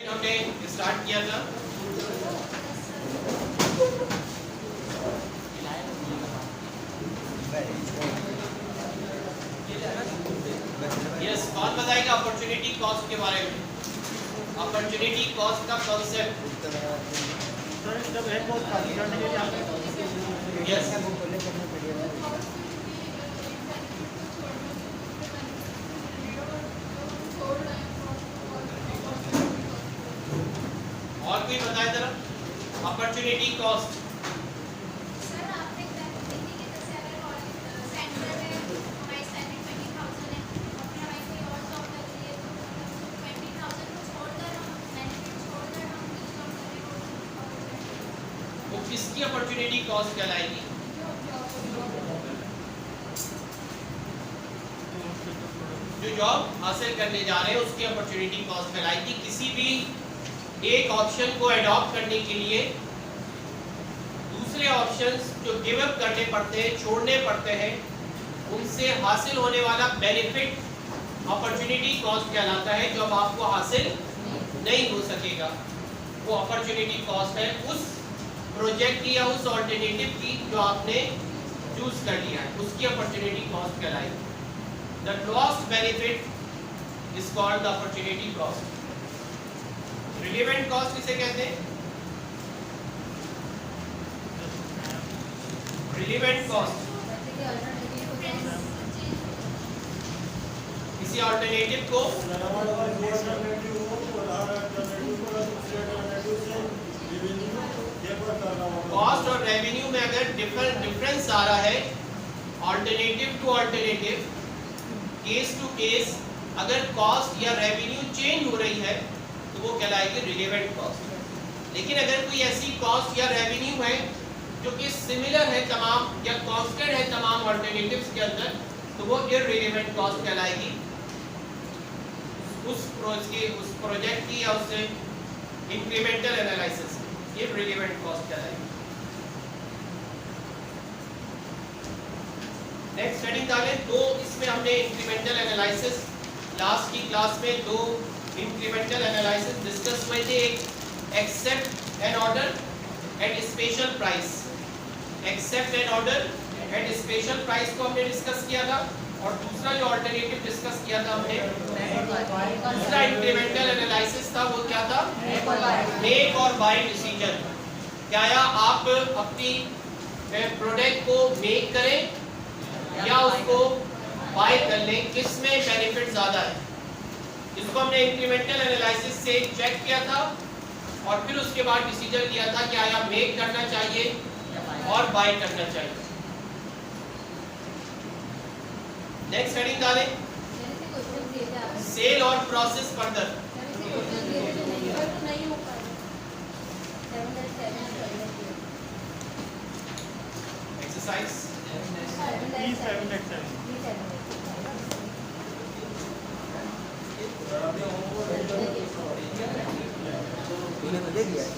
हमने स्टार्ट किया था। यस, कौन बताएगा अपॉर्चुनिटी कॉस्ट के बारे में? अपॉर्चुनिटी कॉस्ट का कॉन्सेप्ट। यस, और कोई बताए जरा अपॉर्चुनिटी कॉस्ट। किसकी अपॉर्चुनिटी कॉस्ट कहलाएगी? जो जॉब हासिल करने जा रहे हैं उसकी अपॉर्चुनिटी कॉस्ट कहलाएगी। किसी भी एक ऑप्शन को अडॉप्ट करने के लिए दूसरे ऑप्शंस जो गिव अप करने पड़ते हैं, छोड़ने पड़ते हैं, उनसे हासिल होने वाला बेनिफिट अपॉर्चुनिटी कॉस्ट कहलाता है। जो अब आपको हासिल नहीं हो सकेगा वो अपॉर्चुनिटी कॉस्ट है उस प्रोजेक्ट की या उस ऑल्टरनेटिव की जो आपने चूज कर लिया है, उसकी अपॉर्चुनिटी कॉस्ट कहलाएगी। The lost benefit is called the opportunity cost. Relevant cost किसे कहते हैं? रिलेवेंट कॉस्ट किसी ऑल्टरनेटिव को कॉस्ट और रेवेन्यू में अगर डिफरेंस आ रहा है, alternative to alternative, case to case, अगर कॉस्ट या रेवेन्यू चेंज हो रही है तो वो कहलाएगी रिलेवेंट कॉस्ट। लेकिन अगर कोई ऐसी कॉस्ट या रेवेन्यू है जो कि सिमिलर है तमाम या कांस्टेंट है तमाम ऑल्टरनेटिव्स के अंदर, तो वो इररिलेवेंट कॉस्ट कहलाएगी। उस प्रोजेक्ट की या उससे इंक्रीमेंटल एनालिसिस इररिलेवेंट कॉस्ट कहलाएगी। नेक्स्ट हेडिंग डालें दो। इसमें हमने इंक्रीमेंटल एनालिसिस लास्ट की क्लास में दो इंक्रीमेंटल एनालिसिस डिस्कस हुए थे। एक accept an order at special price, accept an order at special price को हमने डिस्कस किया था। और दूसरा जो अल्टरनेटिव डिस्कस किया था हमने, दूसरा इंक्रीमेंटल एनालिसिस था, वो क्या था? मेक और बाय डिसीजन। क्या आप अपनी प्रोडक्ट को मेक करें या उसको बाय कर लें, किसमें बेनिफिट ज्यादा है? इसको हमने इंक्रीमेंटल एनालिसिस से चेक किया था और फिर उसके बाद डिसीजन लिया था क्या या मेक करना चाहिए और बाय करना चाहिए। नेक्स्ट हेडिंग डालें सेल और प्रोसेस फर्दर। एक्सरसाइज दे दिया है।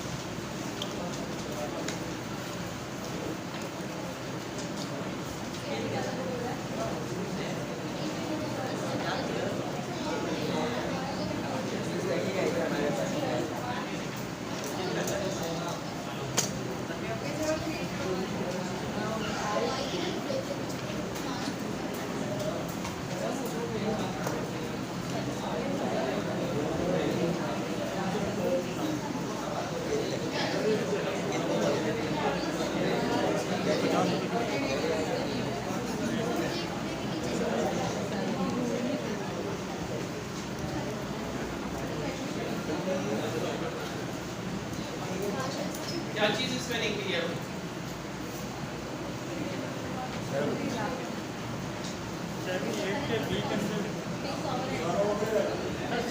क्या चीज इसमें नहीं क्लियर हुई?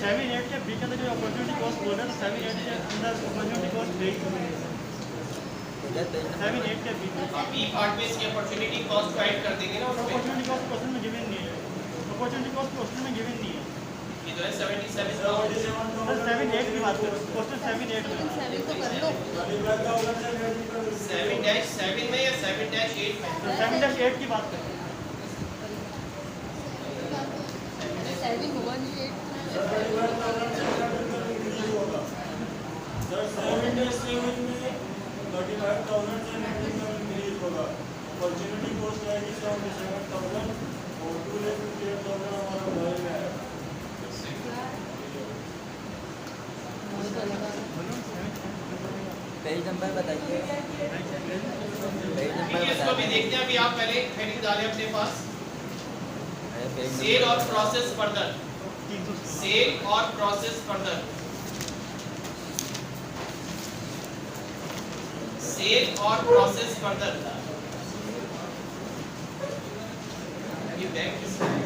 7-8 के बी के अंदर जो अपॉर्चुनिटी कॉस्ट बोल रहे हैं, 7-8 के अंदर अपॉर्चुनिटी कॉस्ट देगी 7-8 के बी बी पार्ट में इसकी अपॉर्चुनिटी कॉस्ट को ऐड कर देंगे ना उसमें। अपॉर्चुनिटी कॉस्ट क्वेश्चन में गिवन नहीं है, अपॉर्चुनिटी कॉस्ट क्वेश्चन में गिवन नहीं है। ये तो है 77 सर 7-8 की बात करो, क्वेश्चन 7-8 में 7-7 में या 7-8 में? 7-8 की बात करो। 7 होगा नहीं 8 7,000 और 2,58,000 हमारा बॉय में है। पेज नंबर बताइए, पेज ठीक नंबर है, इसको भी बताइए। देखते हैं। अभी आप पहले हेडिंग डालें अपने पास, अरे पेज सेल और नंबर प्रोसेस फर्दर, सेल और प्रोसेस फर्दर, सेल और प्रोसेस फर्दर। ये बैग किसका है?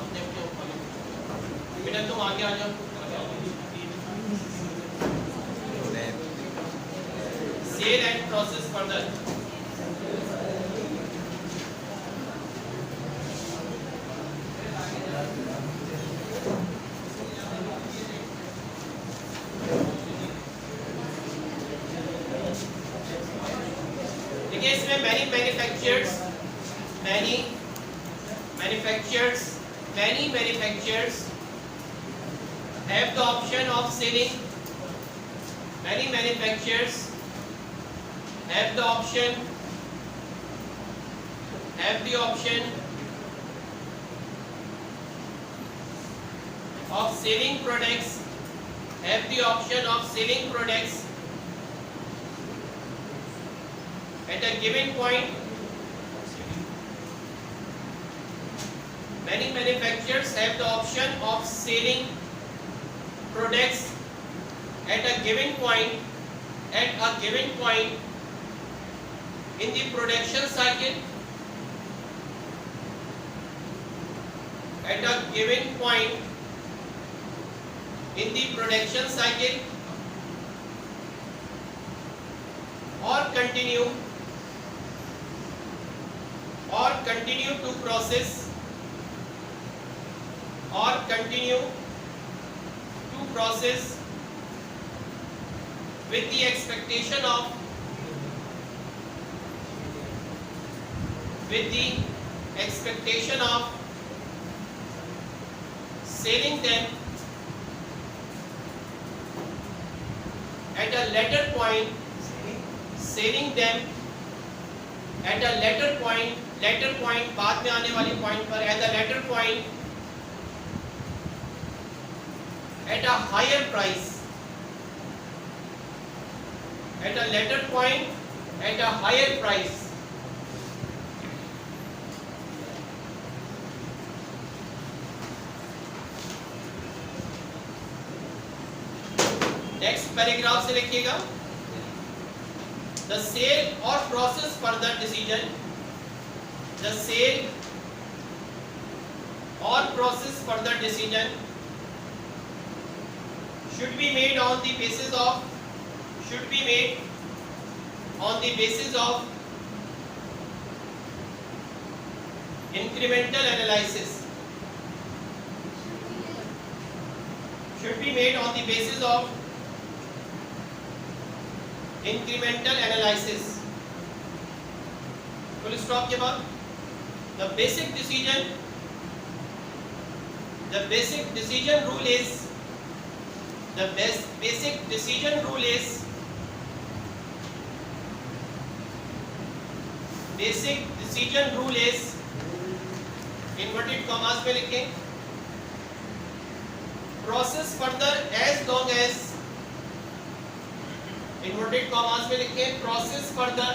अपने अपने ऊपर बेटा, तुम आगे आ जाओ। Sell and process further. देखिए, इसमें many manufacturers have the option of selling. Many manufacturers have the option of selling products, have the option of selling products at a given point. Many manufacturers have the option of selling products at a given point in the production cycle, at a given point in the production cycle, or continue to process with the expectation of selling them at a later point, बाद में आने वाली point पर, at a later point at a higher price, at a later point at a higher price. Next paragraph से लिखिएगा, the sale or process further decision, the sale or process further decision should be made on the basis of incremental analysis, should be made on the basis of incremental analysis. full stop के बाद the basic decision rule is inverted commas पे लिखें, process further as long as, inverted commas पे लिखें, process further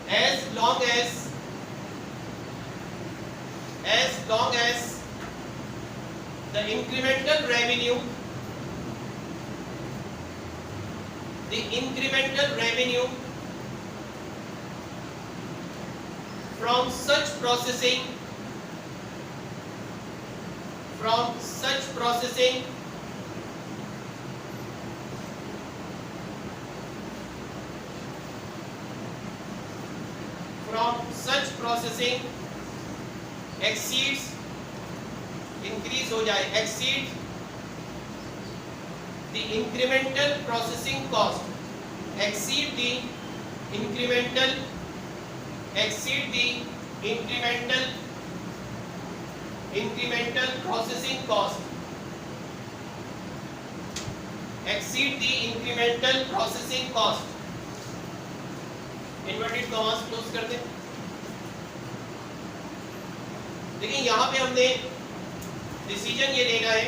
as long as the incremental revenue from such processing exceeds the incremental processing cost, exceed the incremental processing cost, inverted commas close कर दें। देखिए यहाँ पे हमने decision ये लेना है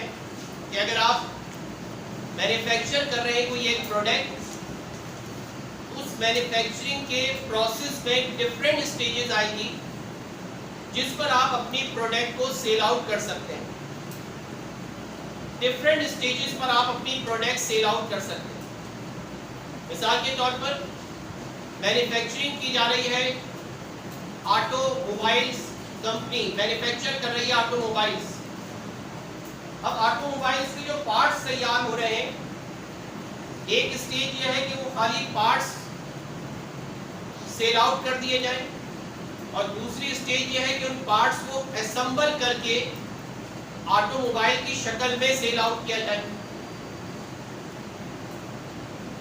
कि अगर आप मैन्युफैक्चर कर रहे हैं कोई एक प्रोडक्ट, उस मैन्युफैक्चरिंग के प्रोसेस में डिफरेंट स्टेजेस आएगी जिस पर आप अपनी प्रोडक्ट को सेल आउट कर सकते हैं। डिफरेंट स्टेजेस पर आप अपनी प्रोडक्ट सेल आउट कर सकते हैं। मिसाल के तौर पर मैन्युफैक्चरिंग की जा रही है, ऑटोमोबाइल्स कंपनी मैन्युफैक्चर कर रही है ऑटोमोबाइल्स। अब ऑटोमोबाइल्स के जो पार्ट्स तैयार हो रहे हैं, एक स्टेज यह है कि वो खाली पार्ट्स सेल आउट कर दिए जाएं, और दूसरी स्टेज यह है कि उन पार्ट्स को असेंबल करके ऑटोमोबाइल की शक्ल में सेल आउट किया जाए।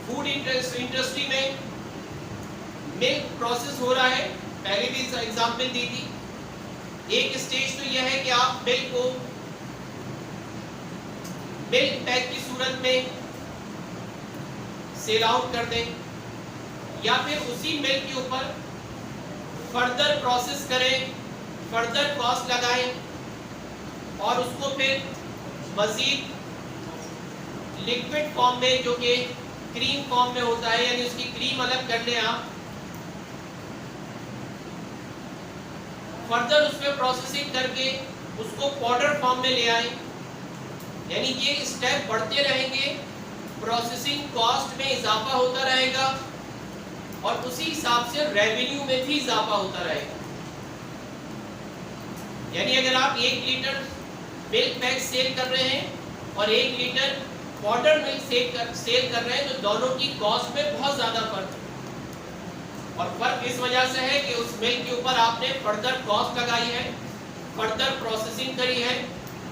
फूड इंडस्ट्री में मिल्क प्रोसेस हो रहा है, पहले भी एग्जांपल दी थी। एक स्टेज तो यह है कि आप मिल्क को मिल्क पैक की सूरत में सेल आउट कर दें, या फिर उसी मिल्क के ऊपर फर्दर प्रोसेस करें, फर्दर कॉस्ट लगाएं और उसको फिर मजीद लिक्विड फॉर्म में, जो कि क्रीम फॉर्म में होता है, यानी उसकी क्रीम अलग कर लें आप, फर्दर उसमें प्रोसेसिंग करके उसको पाउडर फॉर्म में ले आए। यानी ये स्टेप बढ़ते रहेंगे, प्रोसेसिंग कॉस्ट में इजाफा होता रहेगा और उसी हिसाब से रेवेन्यू में भी इजाफा होता रहेगा। यानी अगर आप 1 लीटर मिल्क पैक सेल कर रहे हैं और 1 लीटर पाउडर मिल्क सेल कर रहे हैं, तो दोनों की कॉस्ट में बहुत ज्यादा फर्क है। और फर्क इस वजह से है कि उस मिल्क के ऊपर आपने फर्दर कॉस्ट लगाई है, फर्दर प्रोसेसिंग करी है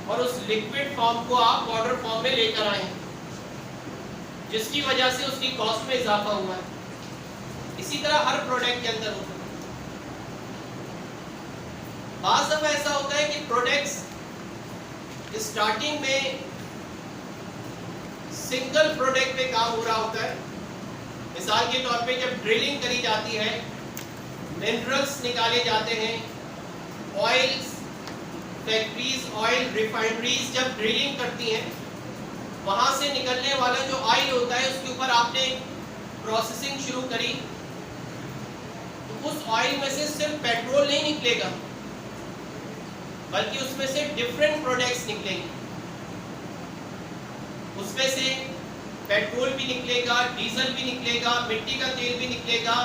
और उस लिक्विड फॉर्म को आप पाउडर फॉर्म में लेकर आए हैं, जिसकी वजह से उसकी कॉस्ट में इजाफा हुआ है। इसी तरह हर प्रोडक्ट के अंदर होता है। बाज़ दफा ऐसा होता है कि प्रोडक्ट्स स्टार्टिंग में सिंगल प्रोडक्ट पे काम हो रहा होता है। मिसाल के तौर पे जब ड्रिलिंग करी जाती है, मिनरल्स निकाले जाते हैं, ऑयल्स फैक्ट्रीज, ऑयल रिफाइनरीज जब ड्रिलिंग करती हैं, वहां से निकलने वाला जो ऑयल होता है उसके ऊपर आपने प्रोसेसिंग शुरू करी, तो उस ऑयल में से सिर्फ पेट्रोल नहीं निकलेगा, बल्कि उसमें से डिफरेंट प्रोडक्ट्स निकलेंगे। उसमें से पेट्रोल भी निकलेगा, डीजल भी निकलेगा, मिट्टी का तेल भी निकलेगा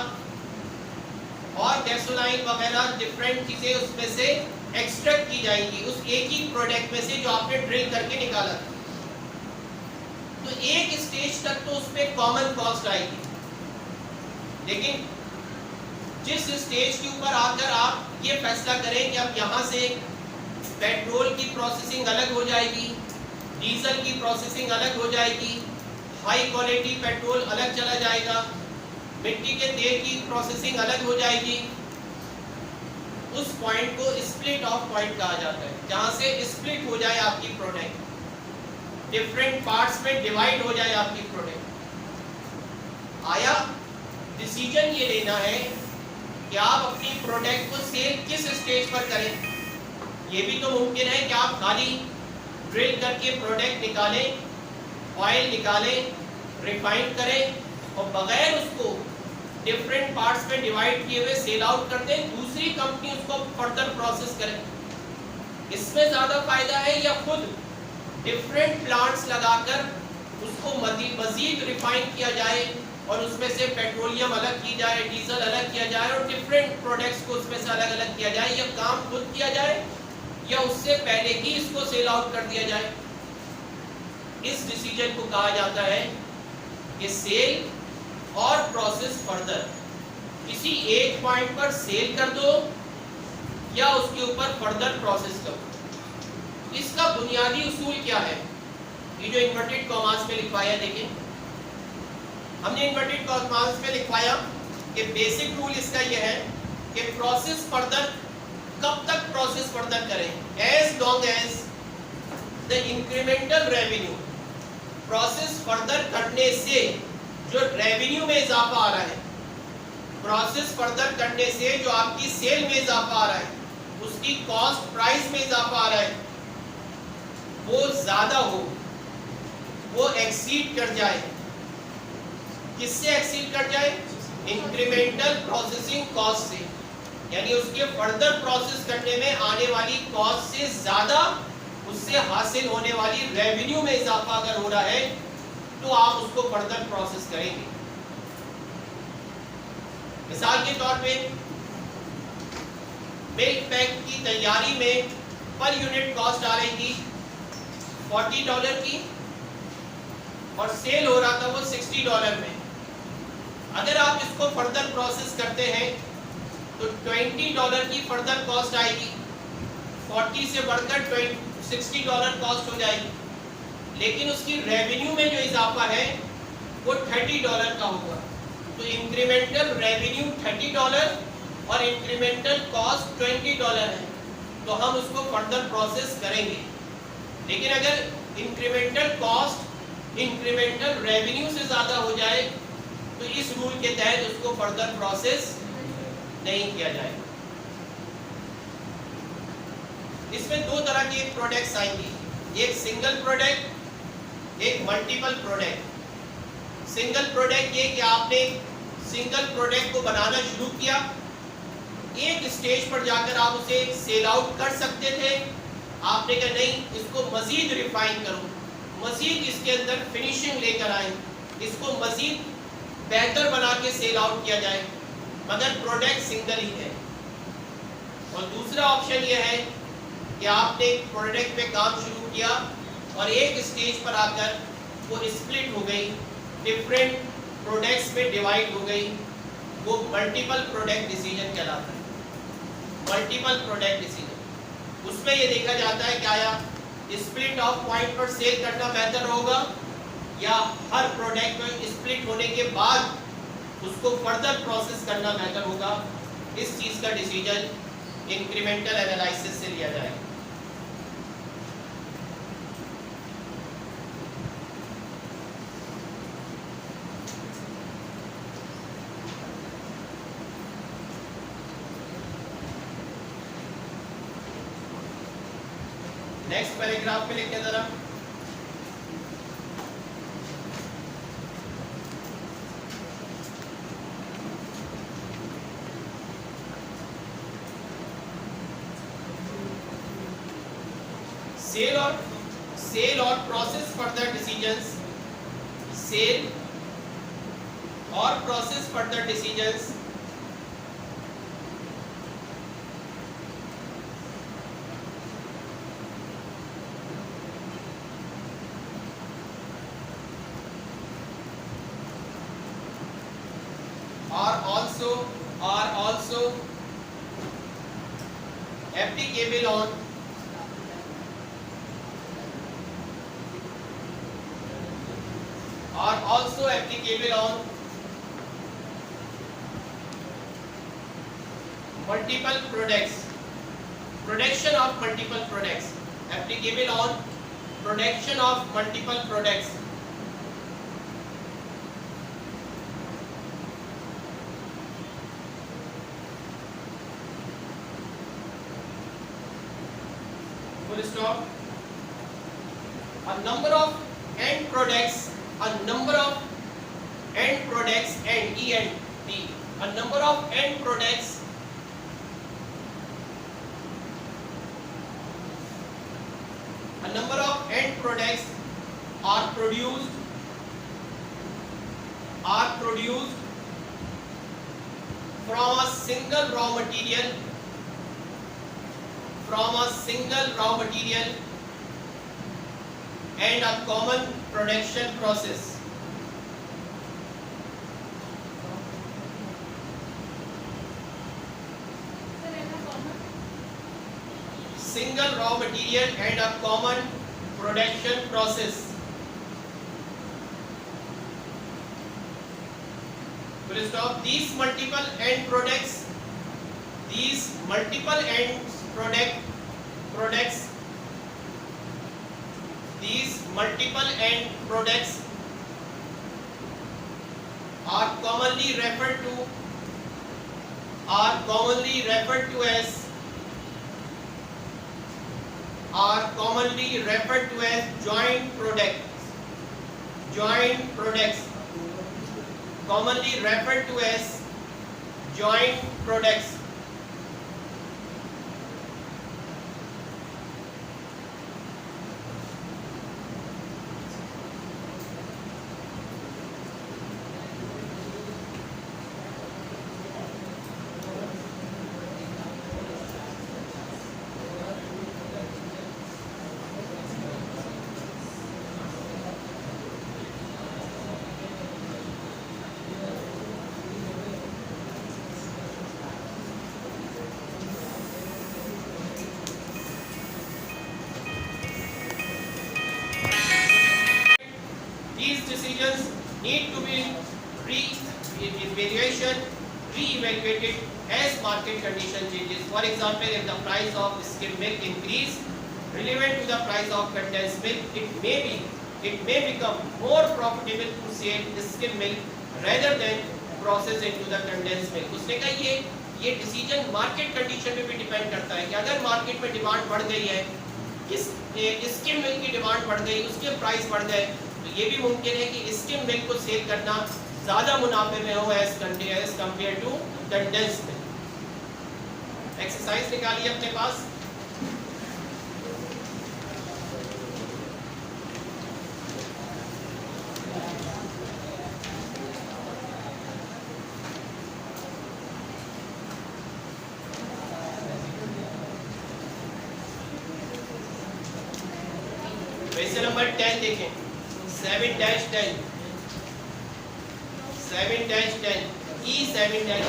और गैसोलाइन वगैरह डिफरेंट चीजें उसमें से एक्सट्रैक्ट की जाएंगी उस एक ही प्रोडक्ट में से जो आपने ड्रिल करके निकाला। तो एक स्टेज तक तो उसमें कॉमन कॉस्ट आएगी, लेकिन जिस स्टेज के ऊपर आकर आप ये फैसला करें कि अब यहाँ से पेट्रोल की प्रोसेसिंग अलग हो जाएगी, डीजल की प्रोसेसिंग अलग हो जाएगी, हाई क्वालिटी पेट्रोल अलग चला जाएगा, मिट्टी के तेल की प्रोसेसिंग अलग हो जाएगी, उस पॉइंट को स्प्लिट ऑफ पॉइंट कहा जाता है, जहां से स्प्लिट हो जाए आपकी प्रोडक्ट, डिफरेंट पार्ट्स में डिवाइड हो जाए आपकी प्रोडक्ट। आया डिसीजन ये लेना है कि आप अपनी प्रोडक्ट को सेल किस स्टेज पर करें। ये भी तो मुमकिन है कि आप खाली ड्रिल करके प्रोडक्ट निकालें, ऑयल निकालें, रिफाइन करें और बगैर उसको डिफरेंट पार्ट्स में डिवाइड किए हुए सेल आउट कर दें, दूसरी कंपनी उसको फर्दर प्रोसेस करे। इसमें ज़्यादा फायदा है या खुद डिफरेंट प्लांट्स लगाकर उसको मजीद रिफाइन किया जाए और उसमें से पेट्रोलियम अलग की जाए, डीजल अलग किया जाए और डिफरेंट प्रोडक्ट्स को उसमें से अलग अलग किया जाए, या काम खुद किया जाए या उससे पहले ही इसको सेल आउट कर दिया जाए। इस डिसीजन को कहा जाता है कि सेल और प्रोसेस फर्दर। किसी एक पॉइंट पर सेल कर दो या उसके ऊपर फर्दर प्रोसेस करो। इसका बुनियादी उसूल क्या है? ये जो इन्वर्टेड कॉमास में लिखवाया, देखिए हमने इन्वर्टेड कॉमास में लिखवाया कि बेसिक रूल इसका यह है कि प्रोसेस फर्दर कब तक प्रोसेस फर्दर करें? As long as the incremental revenue, process further करने से जो रेवेन्यू में इजाफा आ रहा है, प्रोसेस फर्दर करने से जो आपकी सेल में इजाफा आ रहा है, उसकी कॉस्ट प्राइस में इजाफा आ रहा है वो ज्यादा हो, वो एक्सीड कर जाए, किससे एक्सीड कर जाए? इंक्रीमेंटल प्रोसेसिंग कॉस्ट से, यानी उसके फर्दर प्रोसेस करने में आने वाली कॉस्ट से ज्यादा उससे हासिल होने वाली रेवेन्यू में इजाफा अगर हो रहा है तो आप उसको फर्दर प्रोसेस करेंगे। मिसाल के तौर पे मिल्क पैक की तैयारी में पर यूनिट कॉस्ट आ रही थी $40 की और सेल हो रहा था वो $60 में। अगर आप इसको फर्दर प्रोसेस करते हैं तो $20 की फर्दर कॉस्ट आएगी, 40 से बढ़कर $60 कॉस्ट हो जाएगी, लेकिन उसकी रेवेन्यू में जो इजाफा है वो $30 का होगा। तो इंक्रीमेंटल रेवेन्यू $30 और इंक्रीमेंटल कॉस्ट $20 है, तो हम उसको फर्दर प्रोसेस करेंगे। लेकिन अगर इंक्रीमेंटल कॉस्ट इंक्रीमेंटल रेवेन्यू से ज्यादा हो जाए तो इस रूल के तहत उसको फर्दर प्रोसेस नहीं किया जाएगा। इसमें दो तरह के प्रोडक्ट्स आएंगे, एक सिंगल प्रोडक्ट, एक मल्टीपल प्रोडक्ट। सिंगल प्रोडक्ट ये कि आपने सिंगल प्रोडक्ट को बनाना शुरू किया, एक स्टेज पर जाकर आप उसे सेल आउट कर सकते थे, आपने कहा नहीं इसको मजीद रिफाइन करो, मजीद इसके अंदर फिनिशिंग लेकर आए, इसको मजीद बेहतर बना के सेल आउट किया जाए, मगर प्रोडक्ट सिंगल ही है। और दूसरा ऑप्शन यह है कि आपने एक प्रोडक्ट पे काम शुरू किया और एक स्टेज पर आकर वो स्प्लिट हो गई, डिफरेंट प्रोडक्ट्स में डिवाइड हो गई, वो मल्टीपल प्रोडक्ट डिसीजन कहलाता है। मल्टीपल प्रोडक्ट डिसीजन, उसमें ये देखा जाता है क्या स्प्लिट ऑफ पॉइंट पर सेल करना बेहतर होगा या हर प्रोडक्ट में स्प्लिट होने के बाद उसको फर्दर प्रोसेस करना बेहतर होगा। इस चीज का डिसीजन इंक्रीमेंटल एनालिसिस से लिया जाएगा। नेक्स्ट पैराग्राफ पे लिखिए जरा। सेल और प्रोसेस फर्दर डिसीजंस, सेल और process further decisions are also applicable on multiple products, production of multiple products, applicable on production of multiple products. Full stop. A number of end products, a number of end products and E&P, a number of end products are produced from a single raw material, and a common production process. Single raw material and a common production process. Full stop. These multiple end products, are commonly referred to as are commonly referred to as joint products. Joint products, commonly referred to as joint products. These decisions need to be re-evaluated as market condition changes. For example, if the price of skim milk increase relevant to the price of condensed milk, it may become more profitable to sell skim milk rather than process into the condensed milk. उसने कहा ये decision market condition पे भी depend करता है कि अगर market में डिमांड बढ़ गई है, स्किम मिल्क की डिमांड बढ़ गई, उसके प्राइस बढ़ गए, तो ये भी मुमकिन है कि स्किम मिल्क को सेल करना ज्यादा मुनाफे में हो as compare to condensed milk. Exercise निकालिए अपने पास। क्वेश्चन नंबर 10 देखें, 7-10 E7-10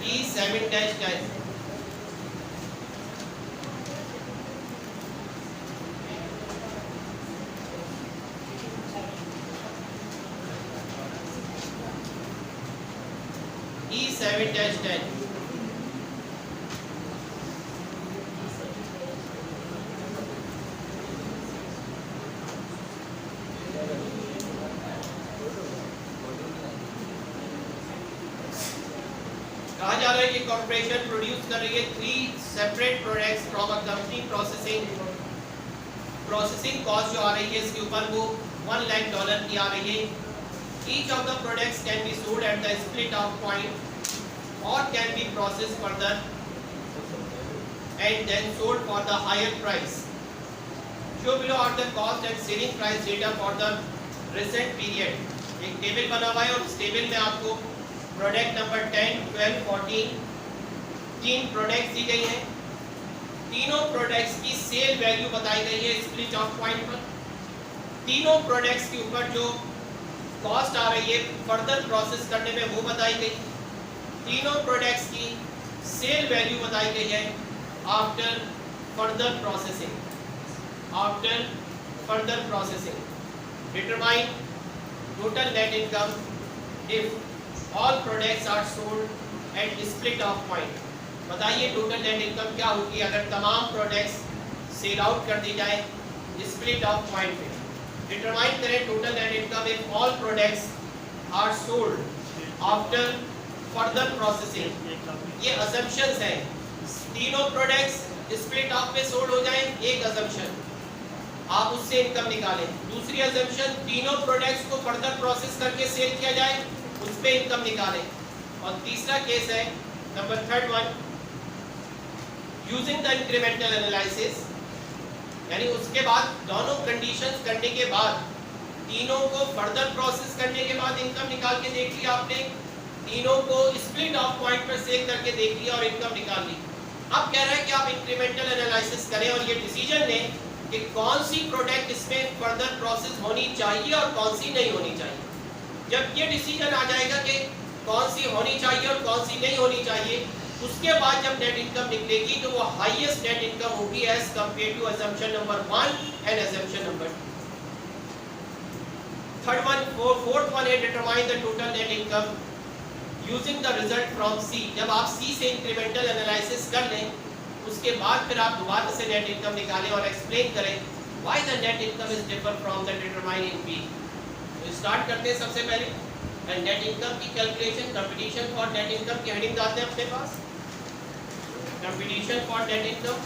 E7-10 कहा जा रहा है कि कॉर्पोरेशन प्रोड्यूस कर रही है 3 separate products from a company. Processing cost जो आ रही है इसके ऊपर वो $1 लाख की आ रही है। Each of the products can be sold at the split of point और can be processed further and then sold for the higher price. Show below are the cost and selling price data for the recent period. एक table बना हुआ है और उस table में आपको product number 10, 12, 14 3 products दी गई हैं। तीनों प्रोडक्ट्स की सेल वैल्यू बताई गई है स्प्लिट ऑफ पॉइंट पर। तीनों प्रोडक्ट्स के ऊपर जो कॉस्ट आ रही है फर्दर प्रोसेस करने में वो बताई गई। तीनों प्रोडक्ट्स की सेल वैल्यू बताई गई है after further processing. Determine total net income if all products are sold at split of point। बताइए टोटल नेट इनकम क्या होगी अगर तमाम प्रोडक्ट्स सेल आउट कर दी जाए स्प्लिट ऑफ पॉइंट पे। डिटरमाइन करें total net income if all products are sold after further processing. ये असम्पशंस हैं, तीनों प्रोडक्ट्स स्प्लिट ऑफ पे सोल्ड हो जाएं, एक असम्पशन, आप उससे इनकम निकालें। दूसरी असम्पशन तीनों प्रोडक्ट्स को फर्दर प्रोसेस करके सेल किया जाए, उस पे इनकम निकालें। और तीसरा केस है number 3 using the incremental analysis, यानी उसके बाद दोनों कंडीशंस करने के बाद तीनों को फर्दर प्रोसेस करने के बाद इनकम निकाल के देख लिया आपने, तीनों को स्प्लिट ऑफ पॉइंट पर सेल करके देख लिया और इनकम निकाल ली। अब कह रहा है कि आप इंक्रीमेंटल एनालिसिस करें और ये डिसीजन लें कि कौन सी प्रोडक्ट इसमें फर्दर प्रोसेस होनी चाहिए और कौन सी नहीं होनी चाहिए। जब ये डिसीजन आ जाएगा कि कौन सी होनी चाहिए और कौन सी नहीं होनी चाहिए, उसके बाद जब नेट इनकम निकलेगी तो वो हाईएस्ट नेट इनकम होगी as compare to assumption number 1 and assumption number 2। Fourth one है determine the total net income using the result from C. जब आप सी से इंक्रीमेंटल एनालिसिस कर लें उसके बाद फिर आप दोबारा से नेट इनकम निकालें और एक्सप्लेन करें why the net income is differ from the determine in B. Start करते हैं सबसे पहले नेट इनकम की calculation. Competition for net income की हेडिंग डालते हैं अपने पास, कंपटीशन फॉर नेट इनकम।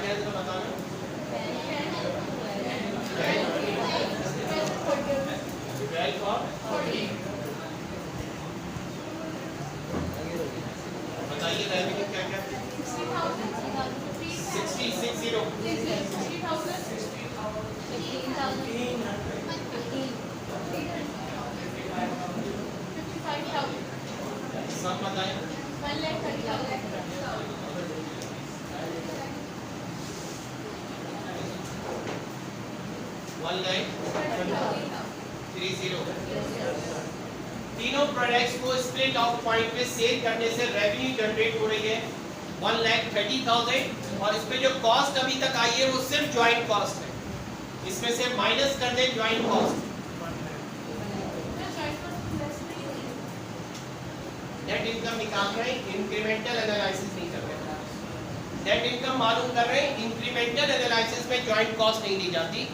है जरा बताना। 12 और बताइए रेवेन्यू क्या क्या? 60 सब बताएं। 1,30,000। तीनों प्रोडक्ट्स को स्प्लिट ऑफ पॉइंट पे सेल करने से रेवेन्यू जनरेट हो रही है 1,30,000 और इसमें जो कॉस्ट अभी तक आई है वो सिर्फ ज्वाइंट कॉस्ट है। इसमें से माइनस कर दें ज्वाइंट कॉस्ट। नेट इनकम निकाल रहे हैं, इंक्रीमेंटल एनालिसिस नहीं कर रहे। नेट इनकम मालूम कर रहे हैं, इंक्रीमेंटल एनालिसिस में ज्वाइंट कॉस्ट नहीं दी जाती।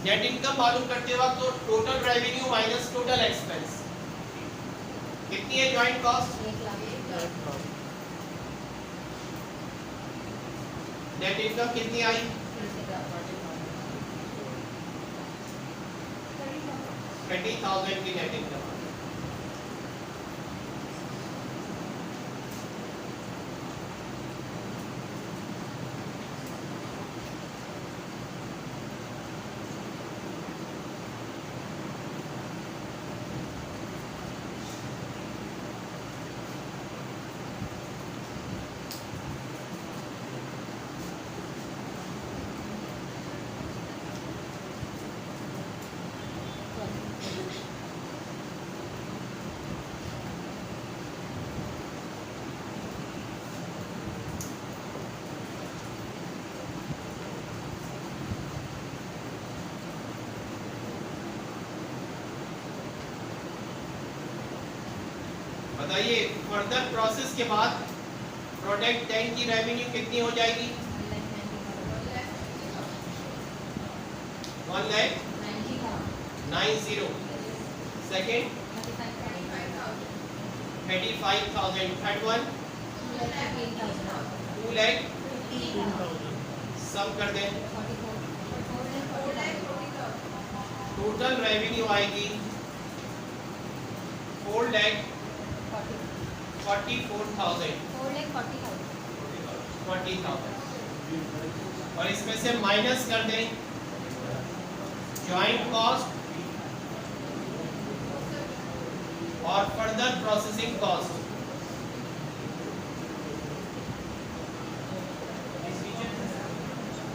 नेट इनकम मालूम करते वक्त तो total revenue minus total expense कितनी है ज्वाइंट कॉस्ट? 1,00,000। नेट इनकम कितनी आई? 20,000 की नेट इनकम। बताइए फर्दर प्रोसेस के बाद प्रोडक्ट 10 की रेवेन्यू कितनी हो जाएगी? 1,90,000। सेकेंड 35,000। Third one 2,00,000। सम कर दें, टोटल रेवेन्यू आएगी 4,44,000। 40,000 और इसमें से माइनस कर दें ज्वाइंट कॉस्ट और further processing cost.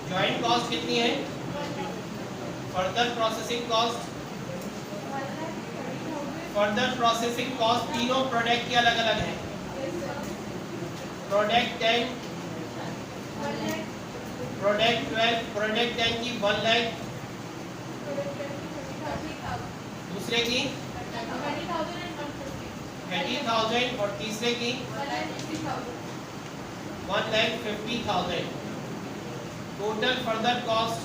Joint cost कितनी है? Further processing cost, further processing cost तीनों प्रोडक्ट की अलग अलग है। प्रोडक्ट 10, प्रोडक्ट 12, प्रोडक्ट 10 की 1,00,000, दूसरे की 30,000 और तीसरे की 1,50,000। Total further cost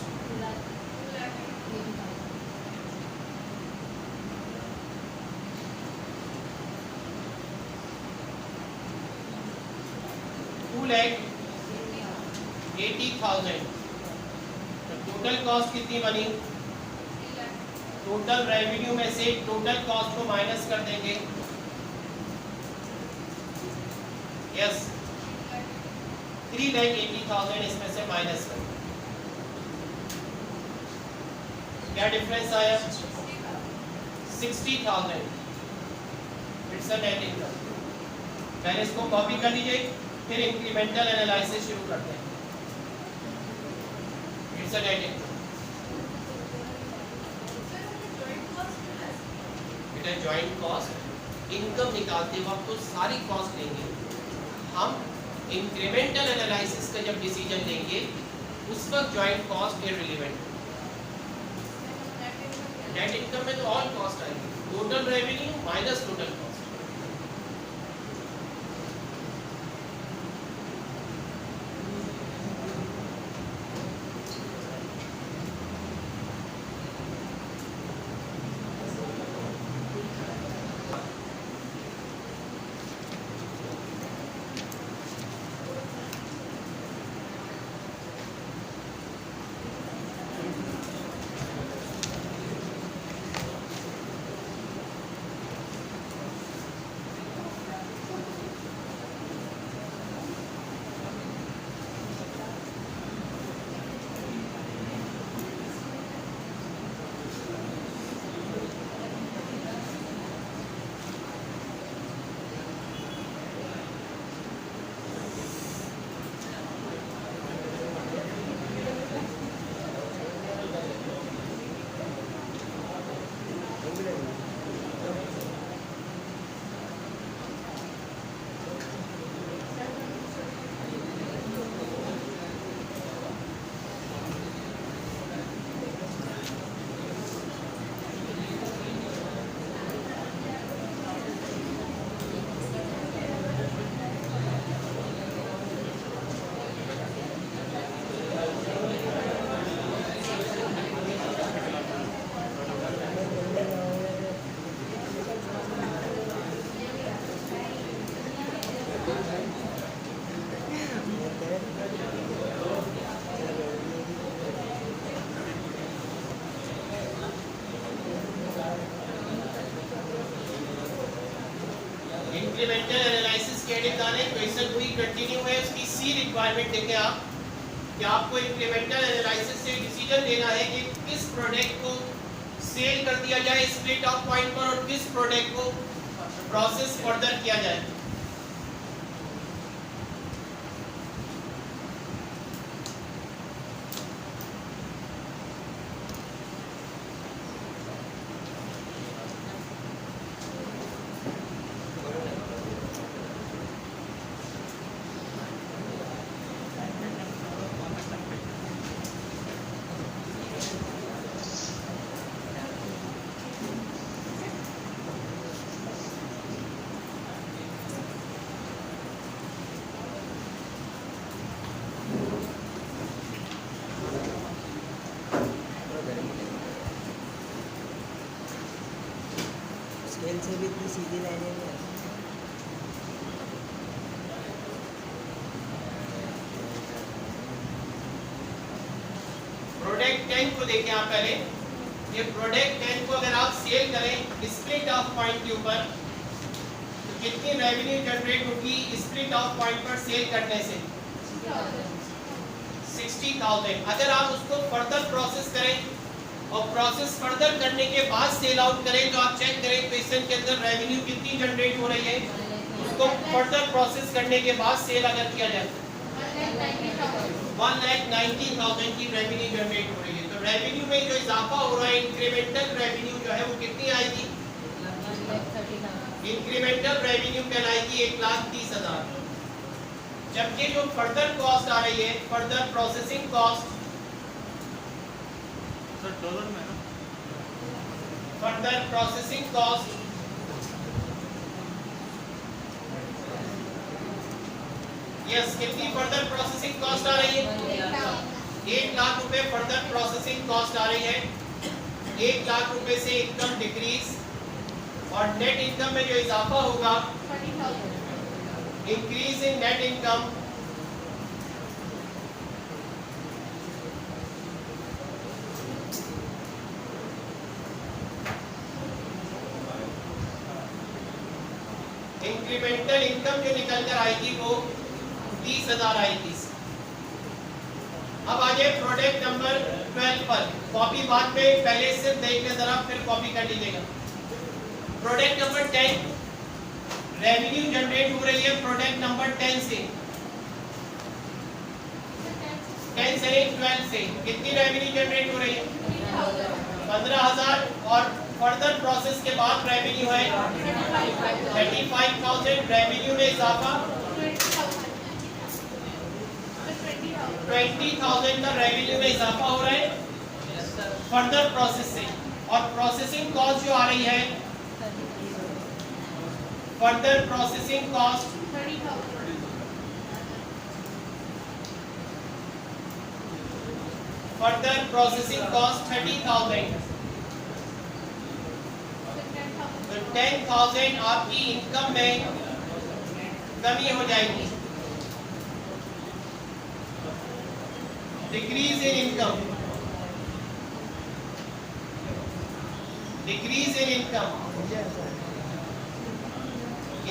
2,80,000। Total cost कितनी बनी? टोटल रेवेन्यू में से टोटल कॉस्ट को माइनस कर देंगे। यस 3,80,000 इसमें से माइनस कर। क्या डिफरेंस आया? 60,000। It's a net income. पहले इसको कॉपी कर लीजिए, फिर इंक्रीमेंटल एनालिसिस शुरू करते हैं। It's a net income. बेटा जॉइंट कॉस्ट इनकम निकालते वक्त तो सारी कॉस्ट लेंगे हम। इंक्रीमेंटल एनालिसिस का जब डिसीजन लेंगे उस वक्त joint cost irrelevant. Net income में तो ऑल कॉस्ट आएगी, total revenue minus total cost. Incremental analysis के हेडिंग डालें, क्वेश्चन पूरी कंटिन्यू है, उसकी सी रिक्वायरमेंट देखें आप कि आपको इंक्रीमेंटल एनालिसिस से डिसीजन लेना है कि किस प्रोडक्ट को सेल कर दिया जाए स्प्लिट ऑफ पॉइंट पर और किस प्रोडक्ट को प्रोसेस फर्दर किया जाए। स्केल से भी इतनी सीधी लाइनें नहीं आती। प्रोडक्ट 10 को देखें आप पहले। ये प्रोडक्ट 10 को अगर आप सेल करें स्प्लिट ऑफ पॉइंट के ऊपर तो कितनी रेवेन्यू जनरेट होगी स्प्लिट ऑफ पॉइंट पर सेल करने से? 60,000। अगर आप उसको फर्दर प्रोसेस करें और प्रोसेस फर्दर करने के बाद सेल आउट करें तो आप चेक करें क्वेश्चन के अंदर रेवेन्यू कितनी जनरेट हो रही है, उसको फर्दर प्रोसेस करने के बाद सेल अगर किया जाए 1,90,000 की रेवेन्यू जनरेट हो रही है। तो रेवेन्यू में जो इजाफा हो रहा है इंक्रीमेंटल रेवेन्यू जो है वो कितनी आएगी? इंक्रीमेंटल रेवेन्यू कहलाएगी 1,30,000। जबकि जो फर्दर कॉस्ट आ रही है further processing cost sir dollar में ना फर्दर प्रोसेसिंग कॉस्ट यस कितनी फर्दर प्रोसेसिंग कॉस्ट आ रही है? 1 लाख रुपए फर्दर प्रोसेसिंग कॉस्ट आ रही है। 1 लाख रुपए से इनकम डिक्रीज और नेट इनकम में जो इजाफा होगा increase in net income incremental income जो निकल कर आएगी वो 30,000 आएगी। अब आ जाए प्रोडक्ट नंबर 12 पर। कॉपी बाद में पहले सिर्फ देख ले जरा फिर कॉपी कर लीजिएगा। प्रोडक्ट नंबर 10 रेवेन्यू जनरेट हो रही है प्रोडक्ट नंबर 10 से 12 से कितनी रेवेन्यू जनरेट हो रही है? 15,000 और फर्दर प्रोसेस के बाद रेवेन्यू है 35,000। रेवेन्यू में इजाफा 20,000 का रेवेन्यू में इजाफा हो रहा है फर्दर प्रोसेस से और प्रोसेसिंग कॉस्ट जो आ रही है further processing cost 30,000। Further processing cost 30,000। तो 10,000 आपकी इनकम में कमी हो जाएगी। Decrease in income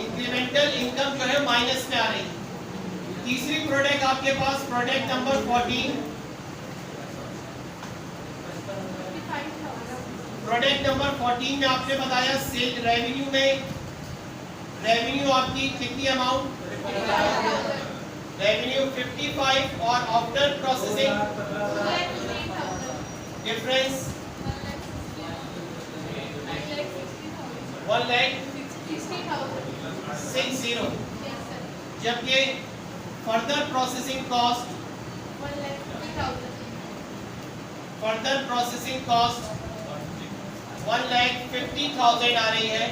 incremental income जो है माइनस में आ रही है। तीसरी प्रोडक्ट आपके पास प्रोडक्ट नंबर 14 प्रोडक्ट नंबर 14 में आपने बताया सेल रेवेन्यू आपकी कितनी अमाउंट? रेवेन्यू 55 और आफ्टर प्रोसेसिंग डिफरेंस 1,60,000। जबकि फर्दर प्रोसेसिंग कॉस्ट 1,50,000 आ रही है।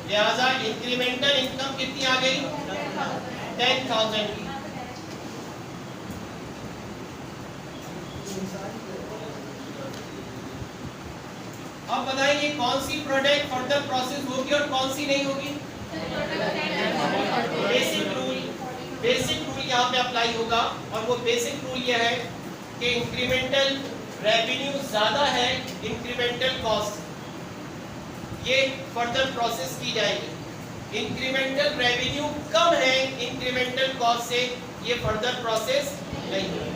लिहाजा इंक्रीमेंटल इनकम कितनी आ गई? 10,000 की। अब बताइए कौन सी प्रोडक्ट फर्दर प्रोसेस होगी और कौन सी नहीं होगी? बेसिक रूल यहाँ पे अप्लाई होगा और वो बेसिक रूल यह है कि इंक्रीमेंटल रेवेन्यू ज्यादा है इंक्रीमेंटल कॉस्ट। ये फर्दर प्रोसेस की जाएगी। इंक्रीमेंटल रेवेन्यू कम है इंक्रीमेंटल कॉस्ट से, ये फर्दर प्रोसेस नहीं है।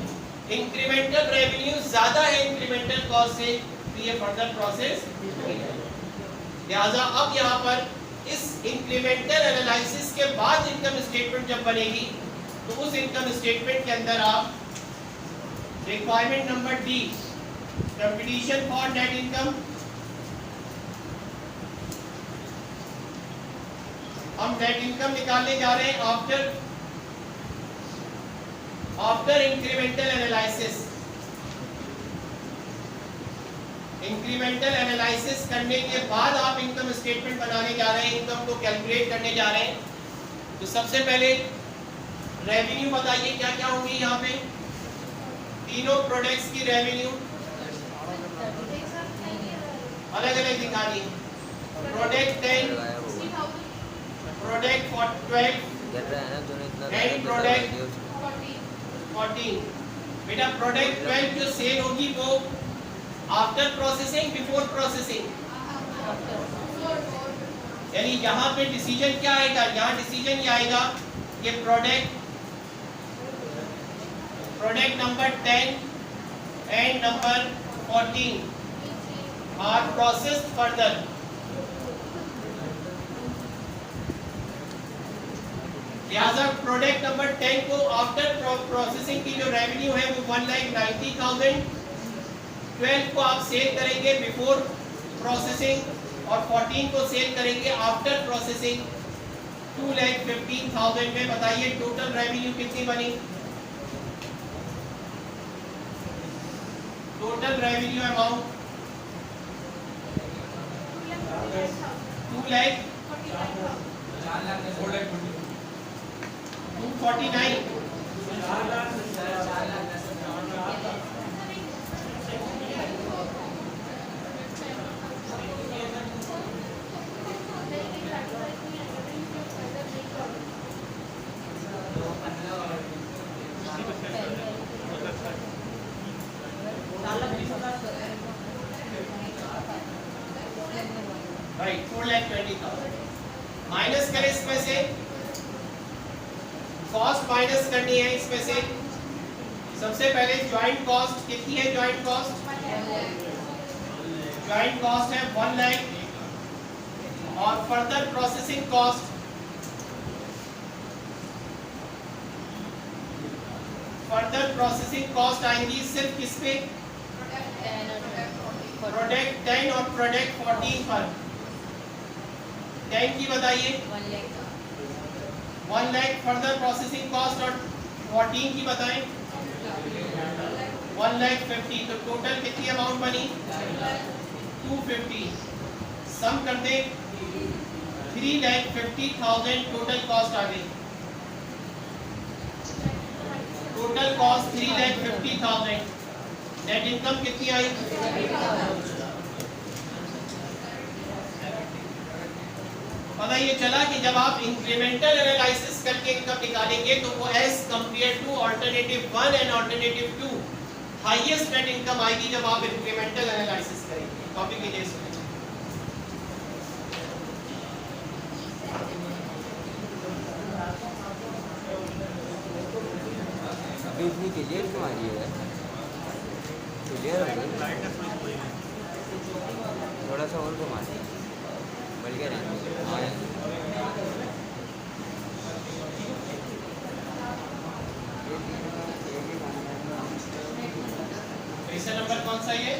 इंक्रीमेंटल रेवेन्यू ज्यादा है इंक्रीमेंटल कॉस्ट से, तो ये फर्दर प्रोसेस नहीं है। लिहाजा अब यहाँ पर इस इंक्रीमेंटल एनालिसिस के बाद इनकम स्टेटमेंट जब बनेगी तो उस इनकम स्टेटमेंट के अंदर आप requirement number D, competition for net income, हम नेट इनकम निकालने जा रहे हैं after incremental analysis. Incremental analysis करने के बाद आप इनकम स्टेटमेंट बनाने जा रहे हैं, इनकम को कैलकुलेट करने जा रहे हैं। तो सबसे पहले रेवेन्यू बताइए क्या क्या होंगी यहाँ पे, तीनों प्रोडक्ट्स की रेवेन्यू अलग अलग दिखा दी। Product 10, product 12 and product 14। बेटा प्रोडक्ट 12 जो सेल होगी वो आफ्टर प्रोसेसिंग बिफोर प्रोसेसिंग, यानी यहाँ पे डिसीजन क्या आएगा, यहाँ डिसीजन ये आएगा कि product number 10 and number 14 are processed further. लिहाजा प्रोडक्ट नंबर 10 को आफ्टर प्रोसेसिंग की जो रेवेन्यू है वो 1,90,000, 12 को आप सेल करेंगे बिफोर प्रोसेसिंग और 14 को सेल करेंगे आफ्टर प्रोसेसिंग 2,15,000 में। बताइए टोटल रेवेन्यू कितनी बनी, total revenue amount 2,49,000। Right, 4,20,000 minus करें इसमें से, कॉस्ट माइनस करनी है इसमें से। सबसे पहले ज्वाइंट कॉस्ट कितनी है, ज्वाइंट कॉस्ट है 1 लाख और फर्दर प्रोसेसिंग कॉस्ट आएंगी सिर्फ किस पे, प्रोडक्ट 10 और प्रोडक्ट 14 पर। 10 की बताइए 1 लाख फर्दर प्रोसेसिंग कॉस्ट और 14 की बताएं 1,50,000। तो टोटल कितनी अमाउंट बनी 250। सम कर दे 3,50,000 टोटल कॉस्ट आ गई। Total cost 3,50,000। नेट इनकम कितनी आई, पता ये चला कि जब आप इंक्रीमेंटल एनालिसिस करके इनकम निकालेंगे तो वो as compare to alternative 1 and alternative 2 highest net income आएगी जब आप इंक्रीमेंटल एनालिसिस करेंगे। कॉपी कीजिए इसको। अभी इतनी क्लियर क्यों आ रही है, क्लियर थोड़ा सा और घुमा दे बल के पैसा नंबर कौन सा ये,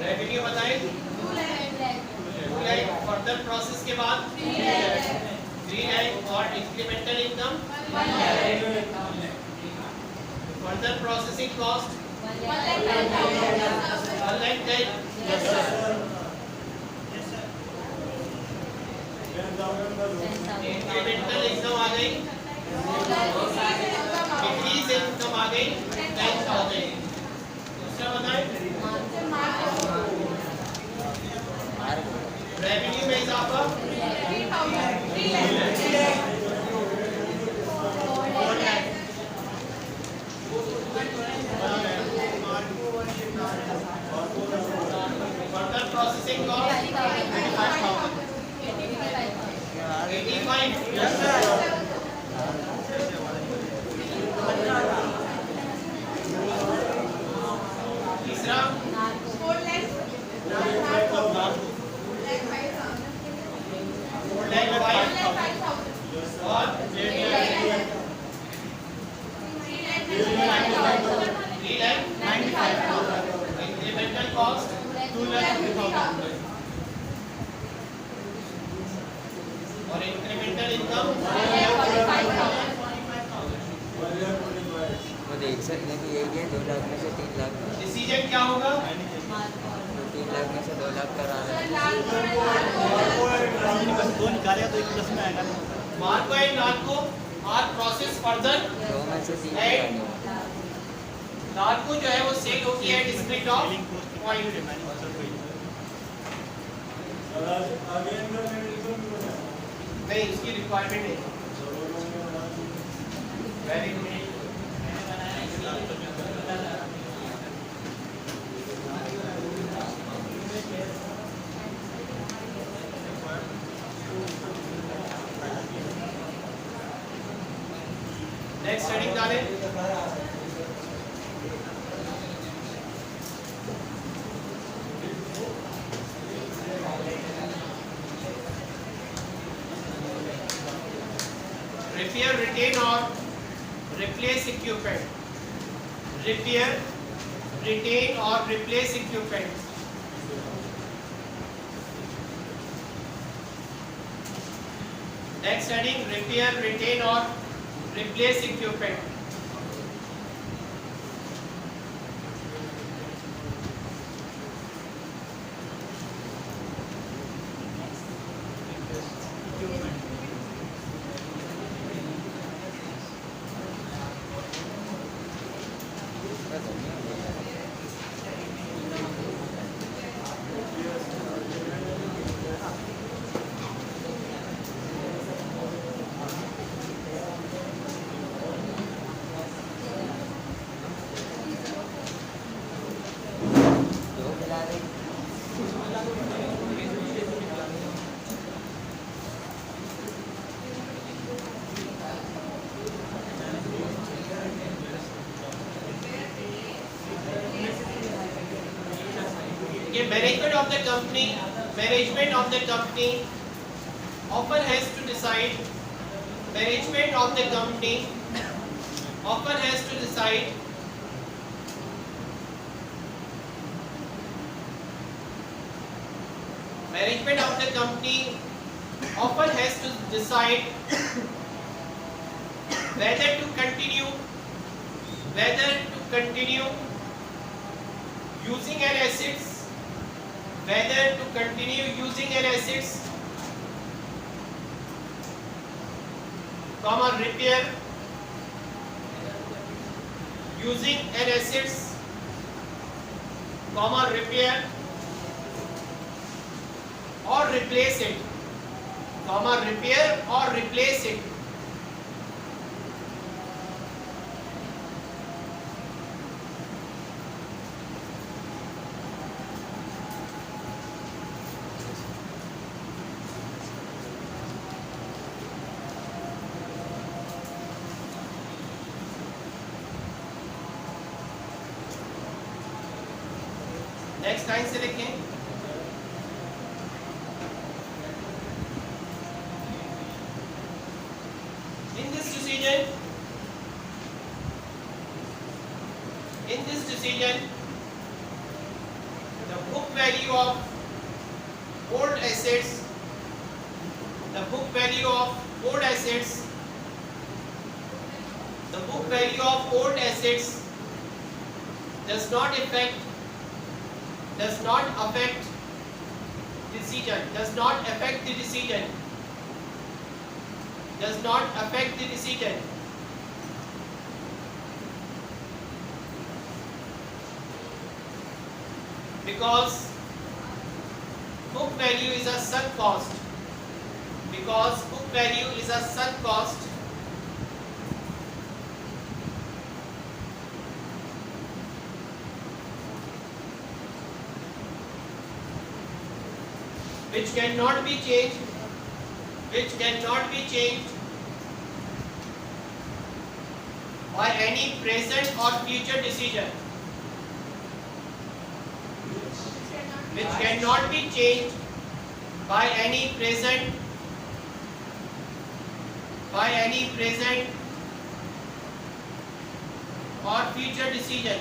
रेवेन्यू बताएं 2 लाख फर्दर प्रोसेस के बाद 3 लाख और incremental income further processing cost 1,10,000। Incremental income आ गई, डिक्रीज इनकम आ गई 10,000। दूसरा बताएं रेवेन्यू में इजाफा 25. तीसरा 4 लाख 5,000 और 3 लाख 95,000. Incremental cost 2,50,000 और incremental income 1,45,000. वो देख सकते हैं कि यही है 2 लाख में से 3 लाख डिसीजन क्या होगा? तो 3 लाख में से 2 लाख कराना है दो निकालेगा तो एक प्लस में आएगा. Marco and Narco are processed further. 2 में से 3 Right. कराने Narco जो है वो सेल होती है डिस्ट्रिक्ट ऑफ पॉइंट. नहीं, उसकी रिक्वायरमेंट नहीं. Very good. नेक्स्ट हेडिंग डालें. Repair, retain or replace equipment. Repair, retain or replace equipment. Next heading, repair, retain or replace equipment. Management of the company often has to decide. Management of the company often has to decide Management of the company often has to decide whether to continue using an assets, repair using an assets, repair or replace it, repair or replace it. Next line से लिखें. In this decision, the book value of old assets, does not affect the decision. Because book value is a sunk cost. Which cannot be changed which cannot be changed by any present or future decision, which cannot be changed by any present or future decision.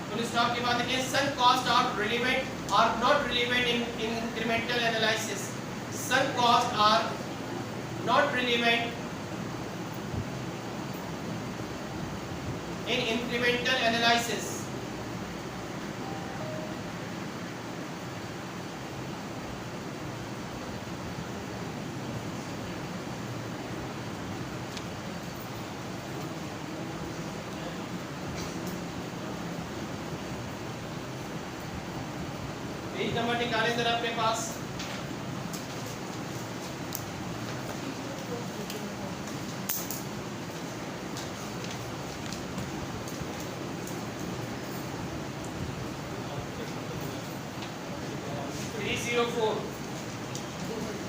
Full stop के बाद देखिए some cost are relevant और not relevant in incremental analysis. Some cost are not relevant in incremental analysis. Page number निकालें जरा अपने पास.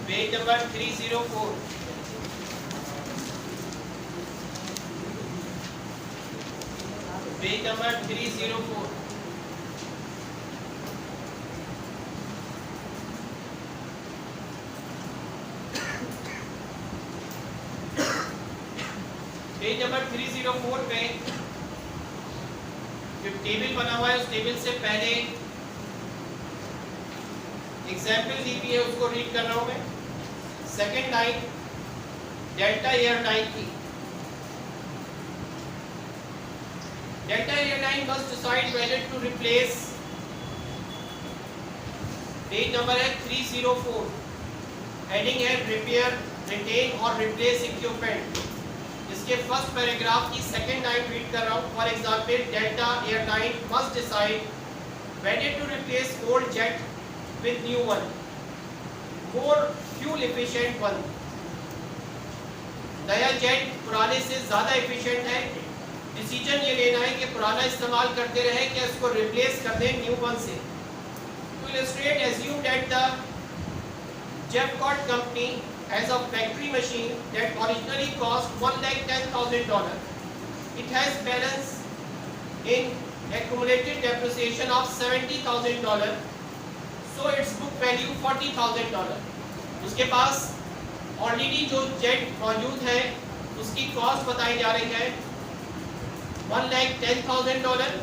Page number 304. Page number 304. Page number 304 पे जो टेबल बना हुआ है उस टेबल से पहले एग्जाम्पल दी हुई है उसको रीड कर रहा हूं मैं. सेकेंड लाइन डेल्टा एयरलाइन की. Delta airline must decide whether to replace. Page number है 304. हेडिंग है रिपेयर, रिटेन और रिप्लेस इक्विपमेंट. इसके फर्स्ट पैराग्राफ की सेकेंड लाइन रीड कर रहा हूं. For example Delta airline must decide whether to replace old jet with new one, more fuel efficient one. नया jet पुराने से ज़्यादा एफिशिएंट है. डिसीजन ये लेना है कि पुराना इस्तेमाल करते रहे कि इसको रिप्लेस कर दें न्यू वन से. To illustrate, assume that the Jeffcott company has a factory machine that originally cost $110,000. It has balance in accumulated depreciation of $70,000. So its book value $40,000. उसके पास ऑलरेडी जो जेट मौजूद है उसकी कॉस्ट बताई जा रही है $110,000.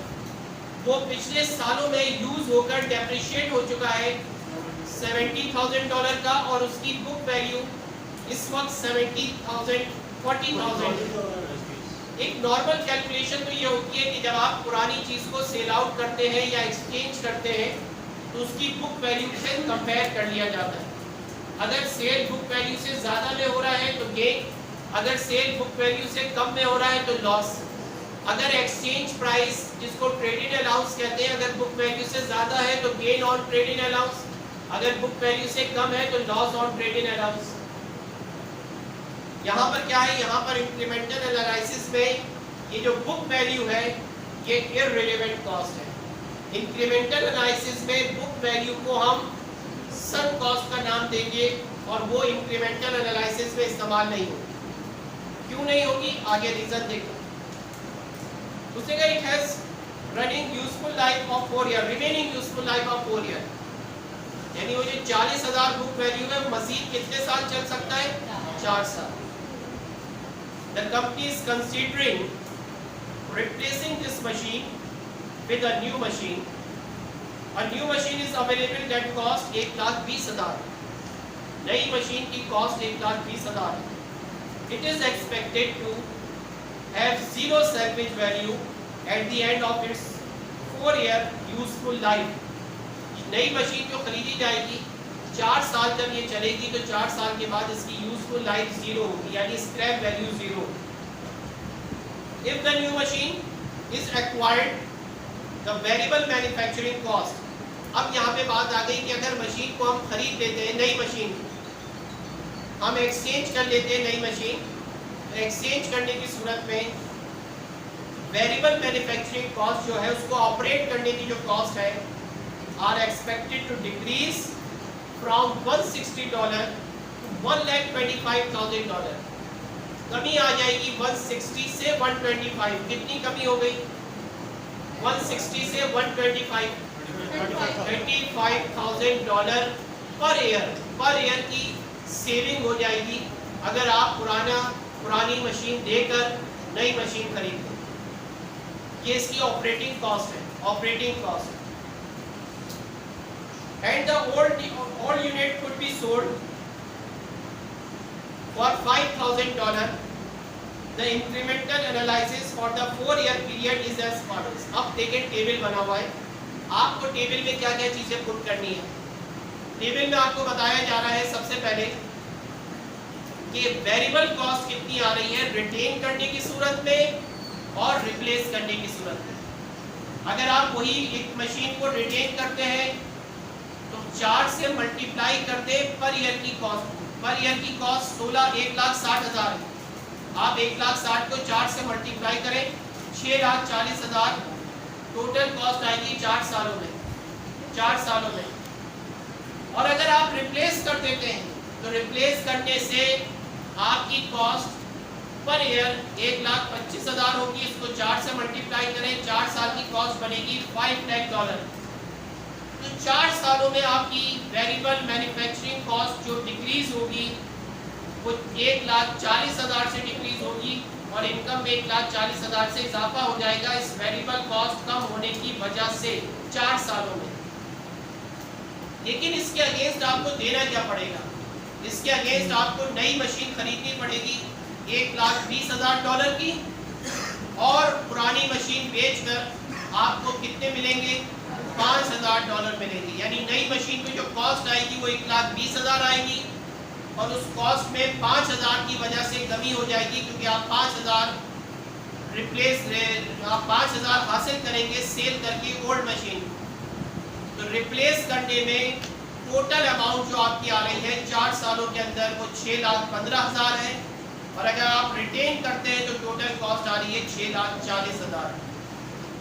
वो पिछले सालों में यूज होकर डेप्रिशिएट हो चुका है $70,000 का और उसकी बुक वैल्यू इस वक्त $40,000. एक नॉर्मल कैलकुलेशन तो ये होती है कि जब आप पुरानी चीज़ को सेल आउट करते हैं या एक्सचेंज करते हैं तो उसकी बुक वैल्यू से कंपेयर कर लिया जाता है. अगर सेल बुक वैल्यू से ज़्यादा में हो रहा है तो गेन, अगर सेल बुक वैल्यू से कम में हो रहा है तो लॉस. अगर एक्सचेंज प्राइस जिसको ट्रेडिंग अलाउंस कहते हैं अगर बुक वैल्यू से ज़्यादा है तो गेन ऑन ट्रेडिंग अलाउंस, अगर बुक वैल्यू से कम है तो लॉस ऑन ट्रेडिंग अलाउंस. यहाँ पर क्या है, यहाँ पर इंक्रीमेंटल एनालिसिस में ये जो बुक वैल्यू है ये इररिलेवेंट कॉस्ट है. इंक्रीमेंटल एनालिसिस में बुक वैल्यू को हम सम कॉस्ट का नाम देंगे और वो इंक्रीमेंटल एनालिसिस में इस्तेमाल नहीं होगी. क्यों नहीं होगी, आगे रीजन देखो. उसने कहा it has running useful life of 4 year, remaining useful life of 4 year. यानी वो जो 40,000 बुक वैल्यू है मजीद कितने साल चल सकता है, 4 साल. The company is considering replacing this machine with a new machine. A new machine is available that cost 1,20,000. नई मशीन की cost 1,20,000. It is expected to have zero salvage value at the end of its 4-year useful life. नई machine जो खरीदी जाएगी 4 साल जब ये चलेगी तो 4 साल के बाद इसकी यूजफुल लाइफ 0 होगी, यानी scrap value 0. If the new machine is acquired, the variable manufacturing cost. अब यहाँ पे बात आ गई कि अगर मशीन को हम खरीद लेते हैं, नई मशीन हम एक्सचेंज कर लेते हैं नई मशीन। तो एक्सचेंज करने की सूरत में वेरिएबल मैन्युफैक्चरिंग कॉस्ट जो है उसको ऑपरेट करने की जो कॉस्ट है are expected to decrease from $160 to $1,25,000। कमी आ जाएगी 160 से 125। कितनी कमी हो गई? 160 से 125, $25,000 पर ईयर की सेविंग हो जाएगी अगर आप पुरानी मशीन देकर नई मशीन खरीदते। ये इसकी ऑपरेटिंग कॉस्ट है, operating cost. And the old unit could be sold for $5,000. The incremental analysis for the 4-year period is as follows. अब देखिए टेबल बना हुआ है। आपको टेबल में क्या क्या चीजें पुट करनी है। टेबल में आपको बताया जा रहा है सबसे पहले कि वेरिएबल कॉस्ट कितनी आ रही है रिटेन करने की सूरत में और रिप्लेस करने की सूरत में। अगर आप वही एक मशीन को रिटेन करते हैं तो 4 से मल्टीप्लाई कर दे पर ईयर की कॉस्ट। पर ईयर की कॉस्ट 1,60,000 है। आप 1,60,000 को 4 से मल्टीप्लाई करें 6,40,000 टोटल कॉस्ट आएगी 4 सालों में, 4 सालों में। और अगर आप रिप्लेस कर देते हैं तो रिप्लेस करने से आपकी कॉस्ट पर ईयर 1,25,000 होगी। इसको 4 से मल्टीप्लाई करें 4 साल की कॉस्ट बनेगी $5 लाख। तो 4 सालों में आपकी वेरिएबल मैन्युफैक्चरिंग कॉस्ट जो डिक्रीज होगी वो 1,40,000 से डिक्रीज होगी और इनकम में 1,40,000 से इजाफा हो जाएगा इस वेरिएबल कॉस्ट कम होने की वजह से 4 सालों में। लेकिन इसके अगेंस्ट आपको देना क्या पड़ेगा? इसके अगेंस्ट आपको नई मशीन खरीदनी पड़ेगी $1,20,000 की और पुरानी मशीन बेचकर आपको कितने मिलेंगे? $5,000 मिलेगी। यानी नई मशीन में जो कॉस्ट आएगी वो 1,20,000 आएगी और उस कॉस्ट में 5,000 की वजह से कमी हो जाएगी क्योंकि आप 5,000 हासिल करेंगे सेल करके ओल्ड मशीन। तो रिप्लेस करने में टोटल अमाउंट जो आपकी आ रही है 4 सालों के अंदर वो 6,15,000 है और अगर आप रिटेन करते हैं तो टोटल कॉस्ट आ रही है 6,40,000।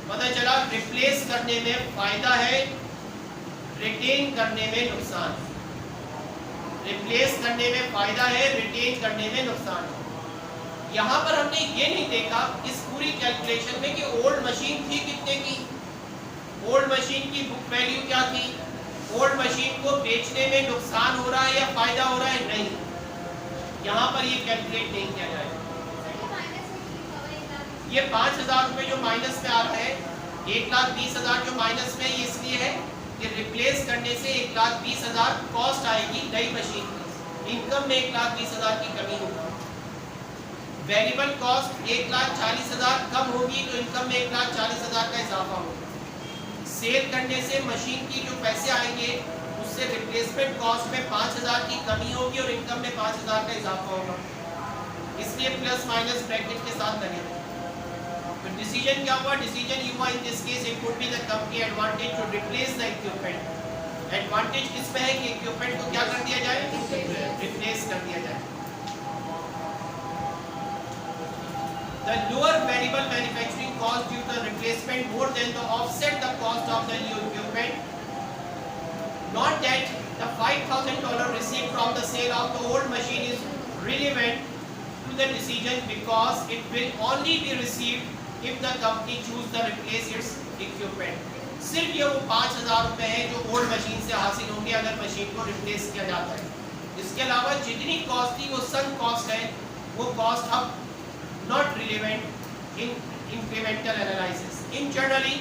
पता चला रिप्लेस करने में फायदा है, रिटेन करने में नुकसान। रिप्लेस करने में फायदा है, रिटेन करने में नुकसान है। यहाँ पर हमने ये नहीं देखा इस पूरी कैलकुलेशन में कि ओल्ड मशीन थी कितने की, ओल्ड मशीन की बुक वैल्यू क्या थी, ओल्ड मशीन को बेचने में नुकसान हो रहा है या फायदा हो रहा है, नहीं। यहाँ पर ये कैलकुलेट नहीं किया जाएगा। ये 5,000 रुपये जो माइनस में आ रहा है, 1,20,000 जो माइनस में इसलिए है कि रिप्लेस करने से 1,20,000 कॉस्ट आएगी नई मशीन की, इनकम में 1,20,000 की कमी होगी। वेरिएबल कॉस्ट 1,40,000 कम होगी तो इनकम में 1,40,000 का इजाफा होगा। सेल करने से मशीन की जो पैसे आएंगे उससे रिप्लेसमेंट कॉस्ट में 5,000 की कमी होगी और इनकम में 5,000 का इजाफा होगा। इसलिए प्लस माइनस ब्रैकेट के साथ लगेगा। तो डिसीजन क्या हुआ? डिसीजन ये हुआ in this case it would be the company advantage to replace the equipment. Advantage किसमें है कि इक्विपमेंट को क्या कर दिया जाए? रिप्लेस कर दिया जाए। The lower variable manufacturing cost due to replacement more than the offset the cost of the new equipment. Not that the $5,000 received from the sale of the old machine is relevant to the decision because it will only be received if the company choose to replace its equipment. सिर्फ ये वो 5,000 रुपए हैं जो old machine से हासिल होंगे अगर मशीन को रिप्लेस किया जाता है। इसके अलावा जितनी कॉस्ट थी वो सम कॉस्ट है, वो कॉस्ट अब not relevant in incremental analysis. Internally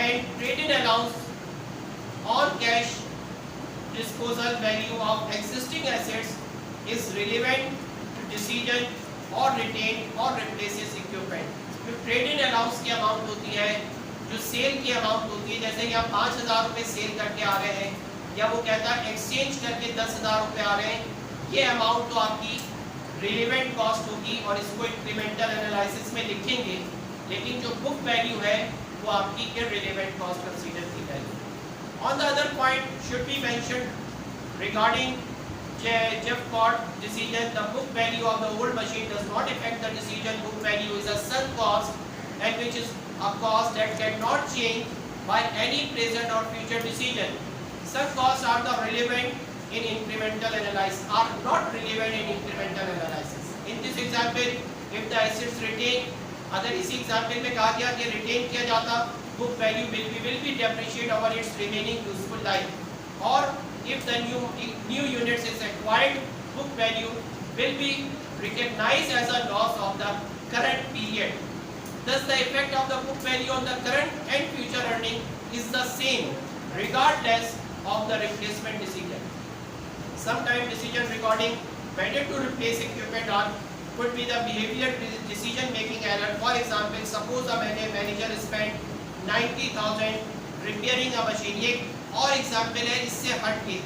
and trade-in allowance or cash disposal value of existing assets is relevant to decision or retain or replaces equipment. जो ट्रेड इन अलाउंस की amount होती है, जो cell की amount होती है, जैसे यहाँ 5,000 रुपये सेल करके आ रहे हैं या वो कहता है एक्सचेंज करके 10,000 रुपये आ रहे हैं, ये अमाउंट तो आपकी रिलेवेंट कॉस्ट होगी और इसको इंक्रीमेंटल एनालिसिस में लिखेंगे, लेकिन जो बुक वैल्यू है वो आपकी इररिलेवेंट कॉस्ट कंसीडर की जाएगी। On the other point should be mentioned regarding Jeffcourt decision, the book value of the old machine does not affect the decision. Book value is a sunk cost, and which is a cost that cannot change by any present or future decision. Sunk costs are the relevant in incremental analysis, are not relevant in incremental analysis. In this example, if the assets retain, अगर इसी example में कहा गया कि retain किया जाता, book value will be depreciate over its remaining useful life, or if the new units is acquired, book value will be recognized as a loss of the current period. Thus, the effect of the book value on the current and future earning is the same, regardless of the replacement decision. Sometimes decision regarding whether to replace equipment or could be the behavior decision making error. For example, suppose a manager spent 90,000 repairing a machine. ये और example है इससे हट के,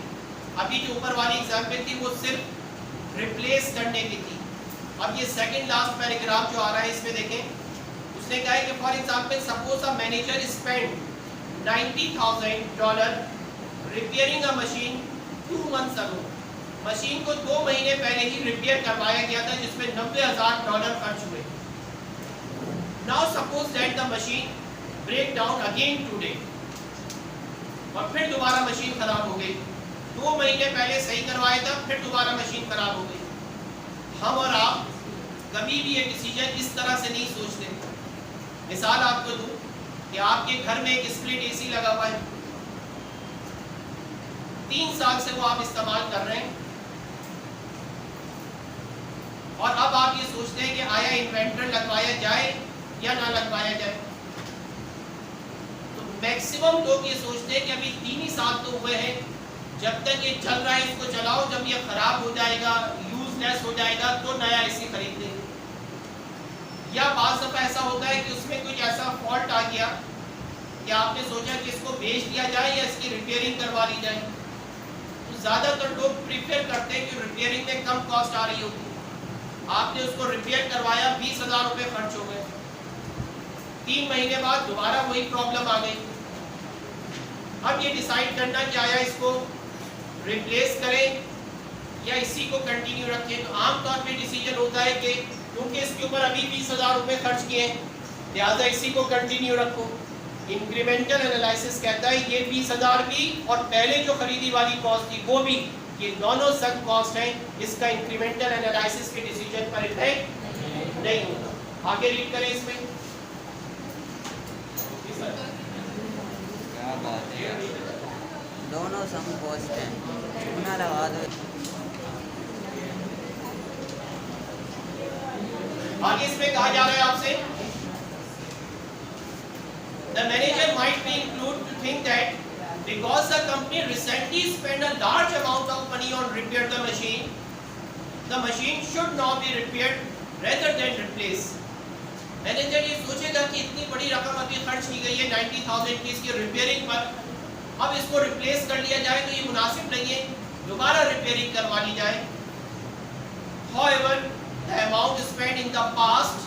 अभी जो ऊपर वाली एग्जाम्पल थी वो सिर्फ रिप्लेस करने की थी. अब ये सेकंड लास्ट पैराग्राफ जो आ रहा है इसमें देखें, उसने कहा है कि for example suppose a manager spend $90,000 repairing a machine 2 months ago. Machine को 2 महीने पहले ही रिपेयर करवाया गया था जिसमें $90,000 खर्च हुए. Now suppose that the machine break down again today, और फिर दोबारा मशीन खराब हो गई. 2 महीने पहले सही करवाया था, फिर दोबारा मशीन खराब हो गई. हम और आप कभी भी ये डिसीजन इस तरह से नहीं सोचते. मिसाल आपको दूं कि आपके घर में एक स्प्लिट एसी लगा हुआ है, 3 साल से वो आप इस्तेमाल कर रहे हैं, और अब आप ये सोचते हैं कि आया इन्वेंटर लगवाया जाए या ना लगवाया जाए. तो मैक्सिमम लोग ये सोचते हैं कि अभी 3 ही साल तो हुए हैं, जब तक ये चल रहा है इसको चलाओ, जब ये खराब हो जाएगा, यूजलेस हो जाएगा तो नया एसी खरीद लेंगे. या बात दफा ऐसा होता है कि उसमें कुछ ऐसा फॉल्ट आ गया कि आपने सोचा कि इसको बेच दिया जाए या इसकी रिपेयरिंग करवा ली जाए. तो ज़्यादातर लोग प्रीफर करते हैं कि रिपेयरिंग में कम कॉस्ट आ रही होगी. आपने उसको रिपेयर करवाया, 20,000 रुपये खर्च हो गए. 3 महीने बाद दोबारा वही प्रॉब्लम आ गई. अब ये डिसाइड करना कि आया इसको रिप्लेस करें या इसी को कंटिन्यू रखें. तो आमतौर पे डिसीजन होता है कि क्योंकि इसके ऊपर अभी 20,000 रुपये खर्च किए हैं, लिहाजा इसी को कंटिन्यू रखो. इंक्रीमेंटल एनालिसिस कहता है ये 20,000 भी और पहले जो खरीदी वाली कॉस्ट थी वो भी, ये दोनों सब कॉस्ट हैं, इसका इंक्रीमेंटल एनालिसिस के डिसीजन पर इफेक्ट नहीं होता. आगे रीड करें इसमें. क्या बात है, दोनों सम कॉस्ट हैं, चुना लगा दो. आगे इसमें कहा जा रहा है आपसे, the manager might be inclined to think that because the company recently spent a large amount of money on repair the machine should now be repaired rather than replaced. Manager ये सोचेगा कि इतनी बड़ी रकम अभी खर्च की गई है 90,000 की इसकी रिपेयरिंग पर, अब इसको रिप्लेस कर लिया जाए तो ये मुनासिब नहीं है, दोबारा रिपेयरिंग करवा ली जाए. However, the amount spent in the past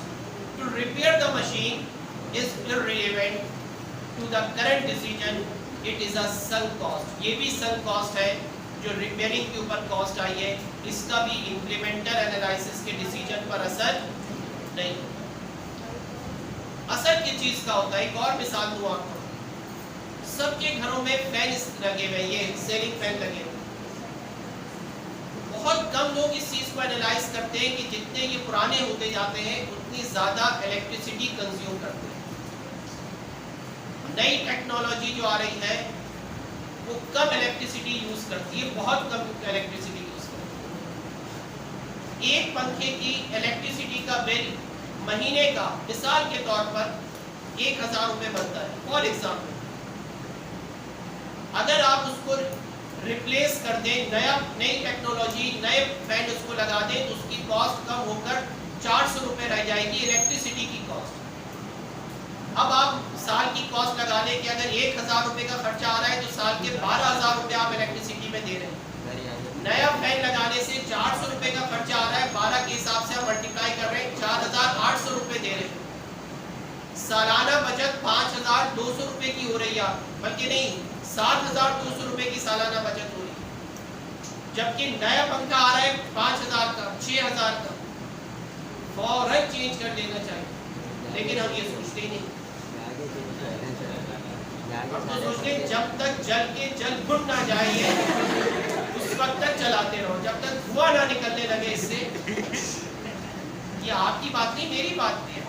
to repair the machine is irrelevant to the current decision. It is a sunk cost. ये भी sunk cost है जो रिपेयरिंग के ऊपर कॉस्ट आई है, इसका भी इंक्रीमेंटल एनालिसिस के डिसीजन पर असर नहीं. असर किस चीज का होता है, एक और मिसाल दूं आपको. सबके घरों में फैन लगे हुए, ये सीलिंग फैन लगे हुए. बहुत कम लोग इस चीज को एनालाइज करते हैं कि जितने ये पुराने होते जाते हैं उतनी ज्यादा इलेक्ट्रिसिटी कंज्यूम करते हैं. नई टेक्नोलॉजी जो आ रही है वो कम इलेक्ट्रिसिटी यूज करती है, बहुत कम इलेक्ट्रिसिटी यूज करती है. एक पंखे की इलेक्ट्रिसिटी का बिल महीने का मिसाल के तौर पर 1,000 रुपये बनता है. फॉर एग्जाम्पल, अगर आप उसको रिप्लेस कर दें, नई टेक्नोलॉजी, नए फैन उसको लगा दें, तो उसकी कॉस्ट कम होकर 400 रुपये रह जाएगी इलेक्ट्रिसिटी की कॉस्ट. अब आप साल की कॉस्ट लगा लें कि अगर 1,000 रुपये का खर्चा आ रहा है तो साल के 12,000 रुपये आप इलेक्ट्रिसिटी में दे रहे हैं. नया फैन लगाने से 400 रुपये का खर्चा आ रहा है, 12 के हिसाब से आप मल्टीप्लाई कर रहे हैं, 4,800 रुपये दे रहे हैं. सालाना बचत 5,200 रुपये की हो रही है, बल्कि नहीं 7,200 रुपये की सालाना बचत हो रही है. जबकि नया पंखा आ रहा है 5000 का, 6000 का, फौरन चेंज कर लेना चाहिए। लेकिन हम ये सोचते ही नहीं। हम तो सोचते हैं जब तक जल के जल घुट ना जाए उस वक्त तक चलाते रहो, जब तक धुआं ना निकलने लगे इससे। ये आपकी बात नहीं, मेरी बात नहीं है।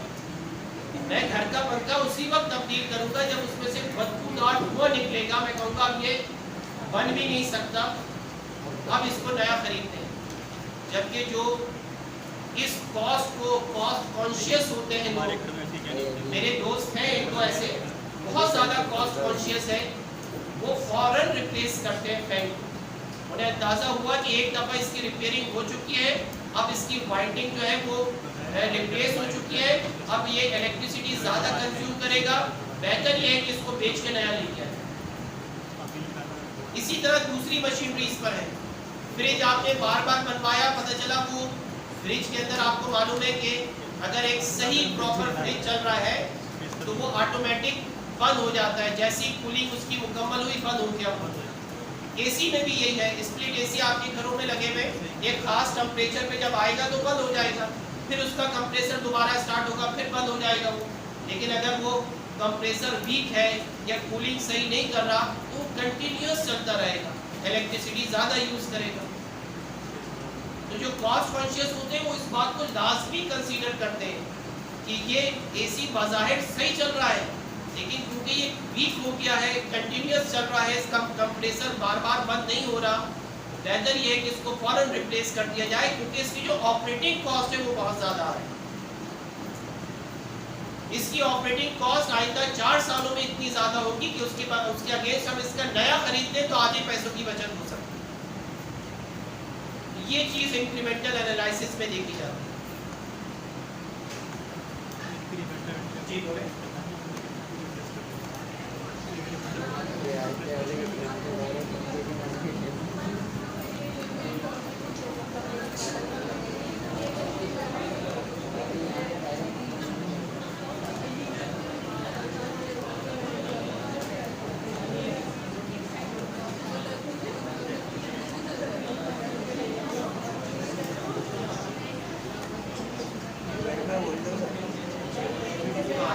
मैं घर का पंखा उसी वक्त तब्दील करूंगा जब उसमें से बदबूदार धुआं निकलेगा। मैं कहूँगा अब ये बन भी नहीं सकता, अब इसको नया खरीदते हैं। जबकि जो इस कॉस्ट को कॉस्ट कॉन्शियस होते हैं लोग, मेरे दोस्त हैं एक तो ऐसे बहुत ज़्यादा कॉस्ट कॉन्शियस है, वो फौरन रिप्लेस करते हैं फैन को। उन्हें अंदाज़ा हुआ कि एक दफ़ा इसकी रिपेयरिंग हो चुकी है, अब इसकी वाइंडिंग जो है वो रिप्लेस हो चुकी है, अब ये इलेक्ट्रिसिटी ज़्यादा कंज्यूम करेगा, बेहतर ये है कि इसको बेच के नया ले लिया जाए। इसी तरह दूसरी मशीनरीज पर है। फ्रिज आपने बार बार बनवाया, पता चला वो फ्रिज के अंदर आपको मालूम है कि अगर एक सही प्रॉपर फ्रिज चल रहा है तो वो ऑटोमेटिक बंद हो जाता है, जैसी कूलिंग उसकी मुकम्मल हुई बंद हो गया। एसी में भी यही है, स्प्लिट एसी आपके घरों में लगे हुए, एक खास टेम्परेचर पे जब आएगा तो बंद हो जाएगा, फिर उसका कंप्रेसर दोबारा स्टार्ट होगा, फिर बंद हो जाएगा वो। लेकिन अगर वो कंप्रेसर वीक है या कूलिंग सही नहीं कर रहा तो कंटिन्यूस चलता रहेगा, इलेक्ट्रिसिटी ज़्यादा यूज़ करेगा। तो जो कॉस्ट कॉन्शियस होते हैं वो इस बात को लाजमी कंसीडर करते हैं कि ये एसी बाज़ाहिर सही चल रहा है, लेकिन क्योंकि ये वीक हो गया है, कंटिन्यूस चल रहा है, इसका कंप्रेसर बार बार बंद नहीं हो रहा, बेहतर ये है कि इसको फौरन रिप्लेस कर दिया जाए, क्योंकि इसकी जो ऑपरेटिंग कॉस्ट है वो बहुत ज़्यादा है। इसकी ऑपरेटिंग कॉस्ट आइंदा 4 सालों में इतनी ज़्यादा होगी कि उसके अगेंस्ट हम इसका नया खरीदते तो आधे पैसों की बचत हो सकती है। ये चीज़ इंक्रीमेंटल एनालिसिस में देखी जाती है। जी बोले।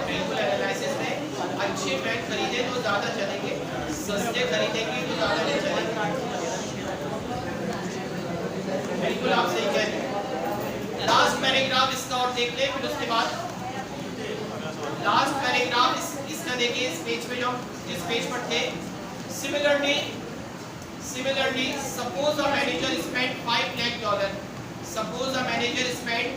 बिल्कुल एनालिसिस में अच्छे पेन खरीदे तो ज़्यादा चलेंगे, सस्ते खरीदेंगे तो ज़्यादा नहीं चलेंगे। बिल्कुल आप सही कह रहे हैं। लास्ट पैराग्राफ इसका और देख लें, फिर उसके बाद लास्ट पैराग्राफ इसका देखिए, इस पेज पे जो जिस पेज पर थे। Similarly, suppose a manager spent $5 lakh. Suppose a manager spent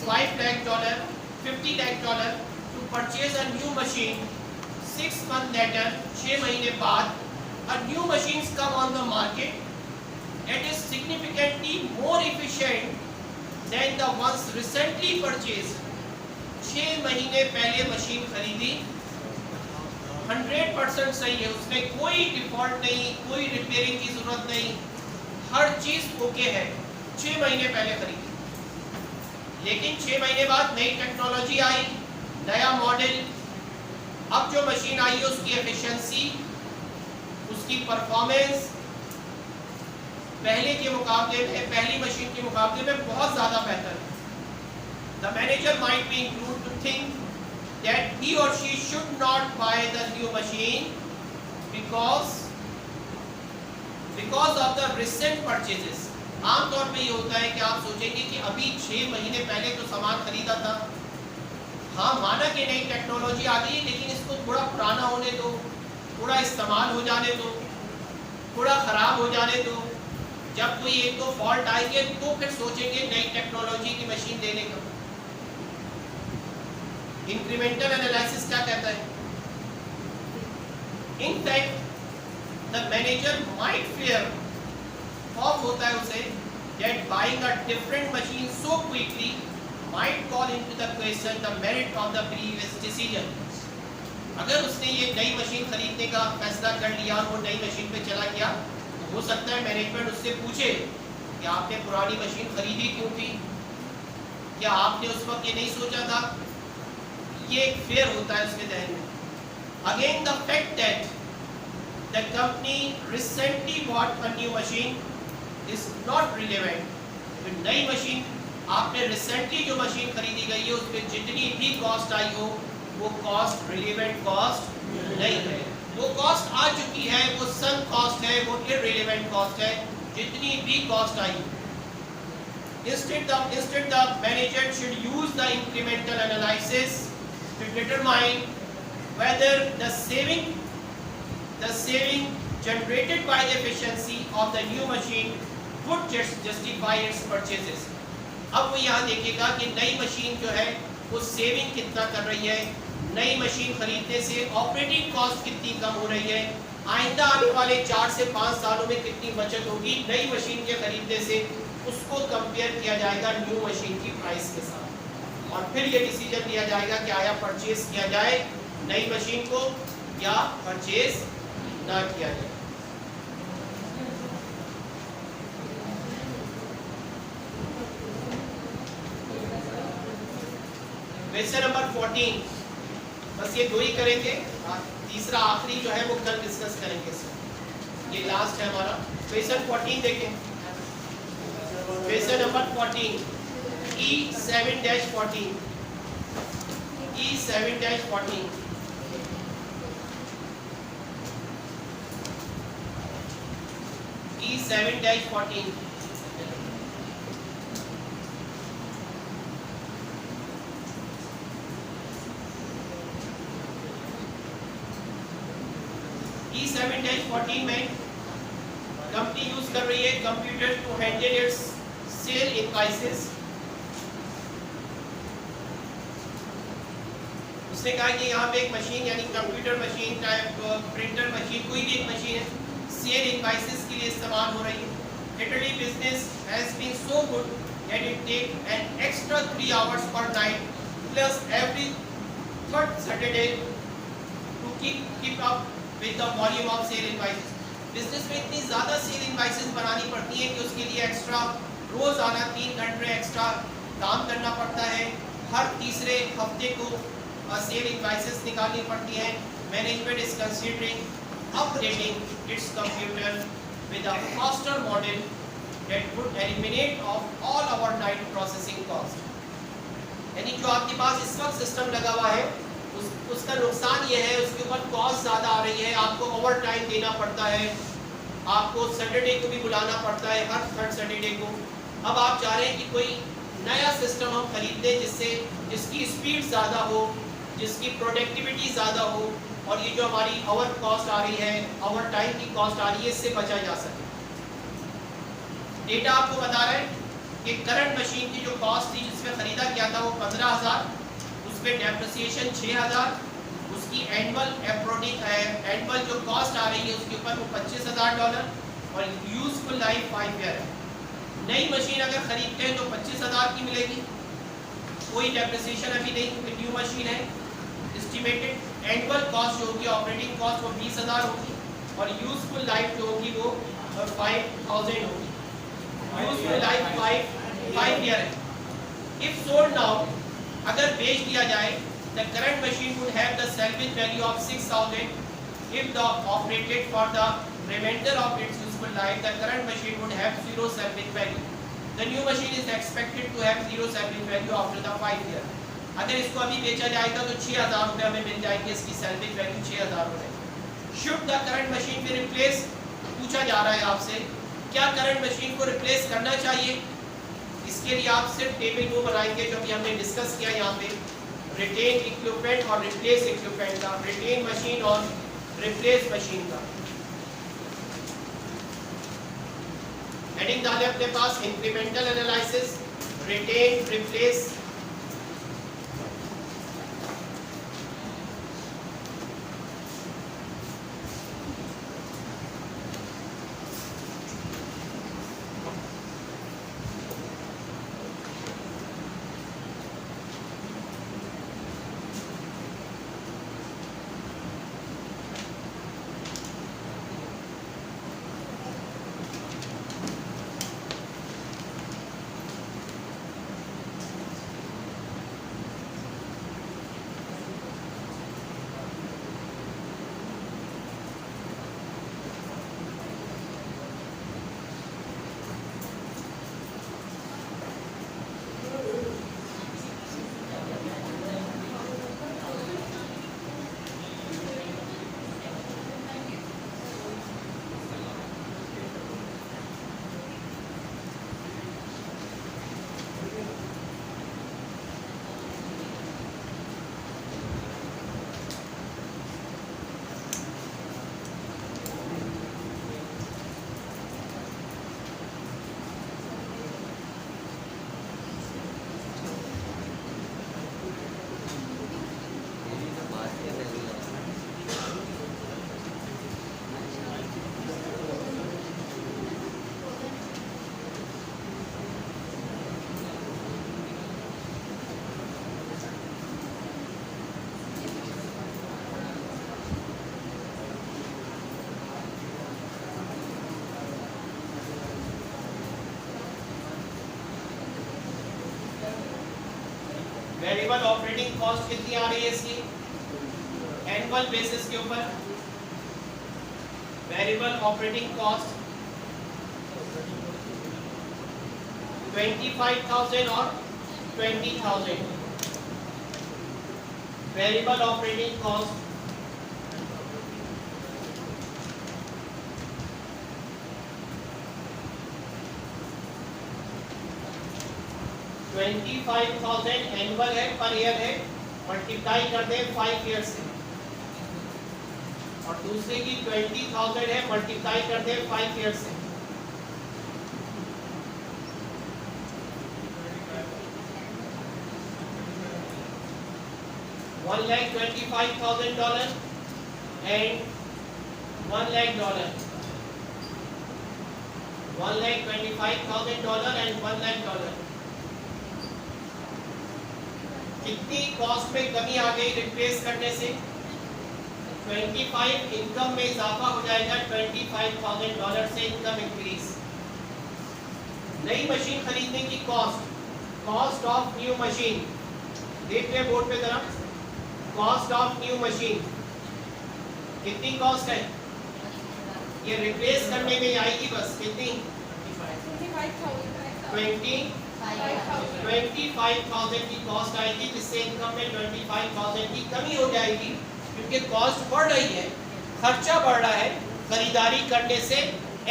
$5 lakh, $50 lakh to purchase a new machine. 6 months later, 6 महीने बाद, a new machines come on the market. It is significantly more efficient than the ones recently purchased. 6 महीने पहले machine खरीदी, 100% सही है, उसमें कोई default नहीं, कोई रिपेयरिंग की जरूरत नहीं, हर चीज ओके है, 6 महीने पहले खरीदी। लेकिन 6 महीने बाद नई टेक्नोलॉजी आई, नया मॉडल, अब जो मशीन आई है उसकी एफिशिएंसी, उसकी परफॉर्मेंस पहले के मुकाबले में, पहली मशीन के मुकाबले में बहुत ज़्यादा बेहतर है। The manager might be inclined to think that he or she should not buy the new machine because of the recent purchases. आमतौर पे ये होता है कि आप सोचेंगे कि अभी 6 महीने पहले तो सामान खरीदा था, हाँ माना कि नई टेक्नोलॉजी आ गई, लेकिन इसको थोड़ा पुराना होने दो, थोड़ा इस्तेमाल हो जाने दो, थोड़ा ख़राब हो जाने दो, जब कोई एक दो फॉल्ट आएंगे तो फिर सोचेंगे नई टेक्नोलॉजी की मशीन लेने का। इंक्रीमेंटल एनालिसिस क्या कहता है? In fact the manager might fair, खौफ होता है उसे, that buying a different machine so quickly might call into the question the merit of the previous decision. अगर उसने ये नई मशीन खरीदने का फैसला कर लिया और वो नई मशीन पे चला गया, तो हो सकता है मैनेजमेंट उससे पूछे कि आपने पुरानी मशीन खरीदी क्यों थी, क्या आपने उस वक्त ये नहीं सोचा था? ये एक फेयर होता है उसके जहन में। Again the fact that the company recently bought a new machine is not relevant. तो नई मशीन, आपने रिसेंटली जो मशीन खरीदी गई है उसमें जितनी भी कॉस्ट आई हो वो कॉस्ट रिलेवेंट कॉस्ट नहीं है। वो कॉस्ट आ चुकी है, वो सन कॉस्ट है, वो इररिलेवेंट कॉस्ट है, जितनी भी cost I. Instead the manager should use the incremental analysis to determine whether the saving generated by the efficiency of the new machine would justify its purchases। अब वो यहाँ देखेगा कि नई मशीन जो है वो सेविंग कितना कर रही है, नई मशीन खरीदने से ऑपरेटिंग कॉस्ट कितनी कम हो रही है, आइंदा आने वाले 4 से 5 सालों में कितनी बचत होगी नई मशीन के खरीदने से, उसको कंपेयर किया जाएगा न्यू मशीन की प्राइस के साथ। और फिर ये डिसीजन लिया जाएगा कि आया परचेज किया जाए नई मशीन को या परचेज ना किया जाए। क्वेश्चन नंबर 14, बस ये दो ही करेंगे, तीसरा आखिरी जो है वो कल डिस्कस करेंगे इसमें, ये लास्ट है हमारा। क्वेश्चन 14 देखें, question number 14 E7-14 E7-14 E7-14 E7-14 में कंपनी यूज कर रही है computer to handle its sell invoices. उसने कहा कि यहाँ पे एक मशीन यानी computer machine type printer machine कोई भी एक मशीन है, सेल इनवॉइसेस के लिए इस्तेमाल हो रही है। Italy business has been so good that it take an extra 3 hours per night plus every third Saturday to keep up with the volume of sale invoices। Business में इतनी ज़्यादा सेल इनवॉइसेस बनानी पड़ती हैं कि उसके लिए एक्स्ट्रा रोज़ाना 3 घंटे एक्स्ट्रा काम करना पड़ता है, हर तीसरे हफ्ते को सेल इनवॉइसेस निकालनी पड़ती हैं। Management is considering updating its computer with a faster model that would eliminate off all our night processing cost. यानी जो आपके पास इस वक्त सिस्टम लगा हुआ है उसका नुकसान ये है, उसके ऊपर कॉस्ट ज़्यादा आ रही है, आपको ओवर टाइम देना पड़ता है, आपको सैटरडे को भी बुलाना पड़ता है, हर थर्ड सैटरडे को। अब आप चाह रहे हैं कि कोई नया सिस्टम हम खरीद लें जिसकी स्पीड ज़्यादा हो, जिसकी प्रोडक्टिविटी ज़्यादा हो, और ये जो हमारी ओवर कॉस्ट आ रही है, ओवर टाइम की कॉस्ट आ रही है, इससे बचा जा सके। डेटा आपको बता रहा है कि करंट मशीन की जो कॉस्ट थी जिसमें ख़रीदा गया था वो 15,000, उसमें डेप्रिसिएशन 6,000, उसकी एनुअल जो कॉस्ट आ रही है उसके ऊपर वो $25,000 और यूजफुल लाइफ 5 ईयर है। नई मशीन अगर खरीदते हैं तो 25,000 की मिलेगी, कोई डेप्रिसिएशन अभी नहीं क्योंकि न्यू मशीन है। एस्टिमेटेड एनुअल कॉस्ट जो होगी ऑपरेटिंग कॉस्ट वो 20,000 होगी और यूजफुल लाइफ जो होगी वो 5,000 होगी। यूजफुल लाइफ 5 ईयर है। इफ सोल्ड नाउ, अगर बेच दिया जाए, the current machine would have the salvage value of 6,000. If the operated for the remainder of its useful life, the current machine would have 0 salvage value. The new machine is expected to have 0 salvage value after the 5 year. अगर इसको अभी बेचा जाएगा तो 6,000 रुपये हमें मिल जाएंगे, इसकी salvage value 6,000 रुपये। Should the current machine be replaced? पूछा जा रहा है आपसे, क्या करंट मशीन को रिप्लेस करना चाहिए? इसके लिए आप सिर्फ टेबल 2 बनाएंगे जो अभी हमने डिस्कस किया यहाँ पे, रिटेन इक्विपमेंट और रिप्लेस इक्विपमेंट का, रिटेन मशीन और रिप्लेस मशीन का। हेडिंग डाले अपने पास incremental analysis, retain, replace. Variable operating cost कितनी आ रही है इसकी एनुअल बेसिस के ऊपर? वेरिएबल ऑपरेटिंग कॉस्ट 25,000 और 20,000। वेरिएबल ऑपरेटिंग कॉस्ट 25,000 एनुअल है, पर ईयर है, मल्टीप्लाई कर दें 5 ईयर से, और दूसरे की 20,000 है, मल्टीप्लाई कर दें 5 ईयर से। $1,25,000 and $1,00,000. $1,25,000 and $1,00,000। कितनी कॉस्ट में कमी आ गई रिप्लेस करने से? 25 इनकम में इजाफा हो जाएगा, $25,000 से इनकम इंक्रीज। नई मशीन खरीदने की कॉस्ट ऑफ न्यू मशीन, देख रहे बोर्ड पे जरा, कॉस्ट ऑफ न्यू मशीन कितनी कॉस्ट है? ये रिप्लेस करने में आएगी बस कितनी? 25,000 की कॉस्ट आएगी, जिससे इनकम में 25,000 की कमी हो जाएगी, क्योंकि कॉस्ट बढ़ रही है, खर्चा बढ़ रहा है, खरीदारी करने से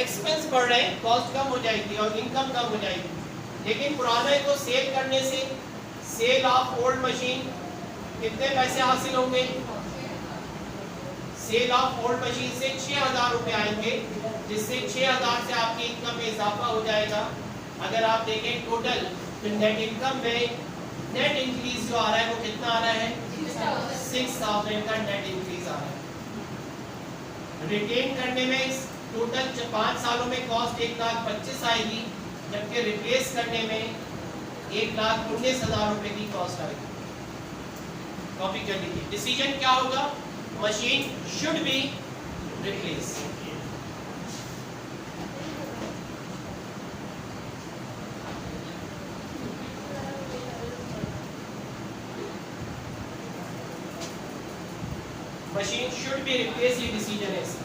एक्सपेंस बढ़ रहे हैं, कॉस्ट कम हो जाएगी और इनकम कम हो जाएगी। लेकिन पुराने को सेल करने से, सेल ऑफ ओल्ड मशीन, कितने पैसे हासिल होंगे? सेल ऑफ ओल्ड मशीन से 6,000 रुपए आएंगे, जिससे 6,000 से आपकी इनकम में इजाफा हो जाएगा। अगर आप देखें टोटल नेट इनकम में नेट इंक्रीज जो आ रहा है वो कितना आ रहा है? 6,000 का नेट इंक्रीज आ रहा है। रिटेन करने में टोटल 5 सालों में कॉस्ट 1,25,000 आएगी, जबकि रिप्लेस करने में 1,19,000 रुपए की कॉस्ट आएगी। कॉपी कर लीजिए। डिसीजन क्या होगा? Machine should be replace. Machine should be replace, ये डिसीजन है इसका।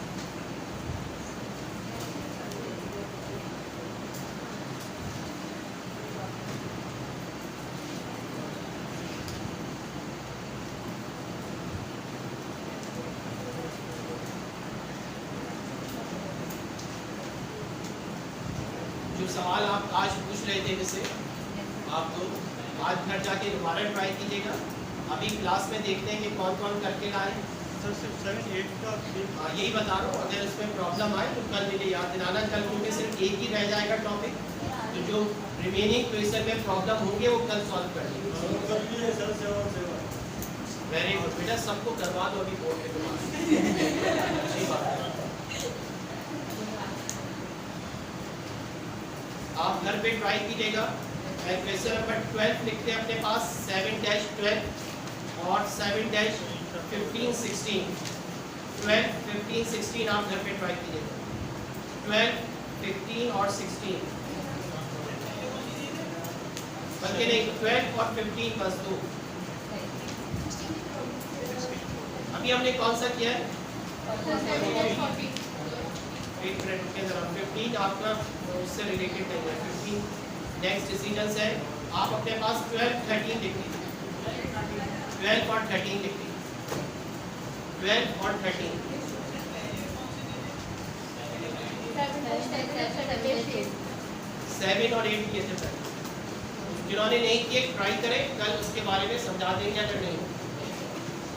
जो सवाल आप आज पूछ रहे थे मुझसे, आप तो आज घर जाके दोबारा ट्राई कीजिएगा। अभी क्लास में देखते हैं कि कौन कौन करके लाए। सर सिर्फ 7, 8 का हाँ यही बता रहा हूँ, अगर इसमें प्रॉब्लम आए तो कल मुझे याद दिलाना। कल क्योंकि सिर्फ एक ही रह जाएगा टॉपिक, तो जो रिमेनिंग क्वेश्चन में प्रॉब्लम होंगे वो कल सॉल्व कर लेंगे। वेरी गुड बेटा, सबको करवा दो अभी बोर्ड पे तुम्हारे। अच्छी बात है। आप घर पे ट्राई कीजिएगा। क्वेश्चन नंबर 12 लिखते हैं अपने पास, 7-12 और 7-15-16। 12, 15, 16 आप घर पे ट्राई कीजिएगा। 12, 15 और 16 बल्कि नहीं, 12 और 15 बस दो। अभी हमने कौन सा किया है? 15 आपका उससे रिलेटेड नहीं है। 15 नेक्स्ट डिसीजन है। आप अपने पास 12, 13 लिख लीजिए। 12 और 13 लिख लीजिए। 12 और 13 7 और 8 किए थे। जिन्होंने नहीं किए ट्राई करें, कल उसके बारे में समझा देंगे अगर नहीं।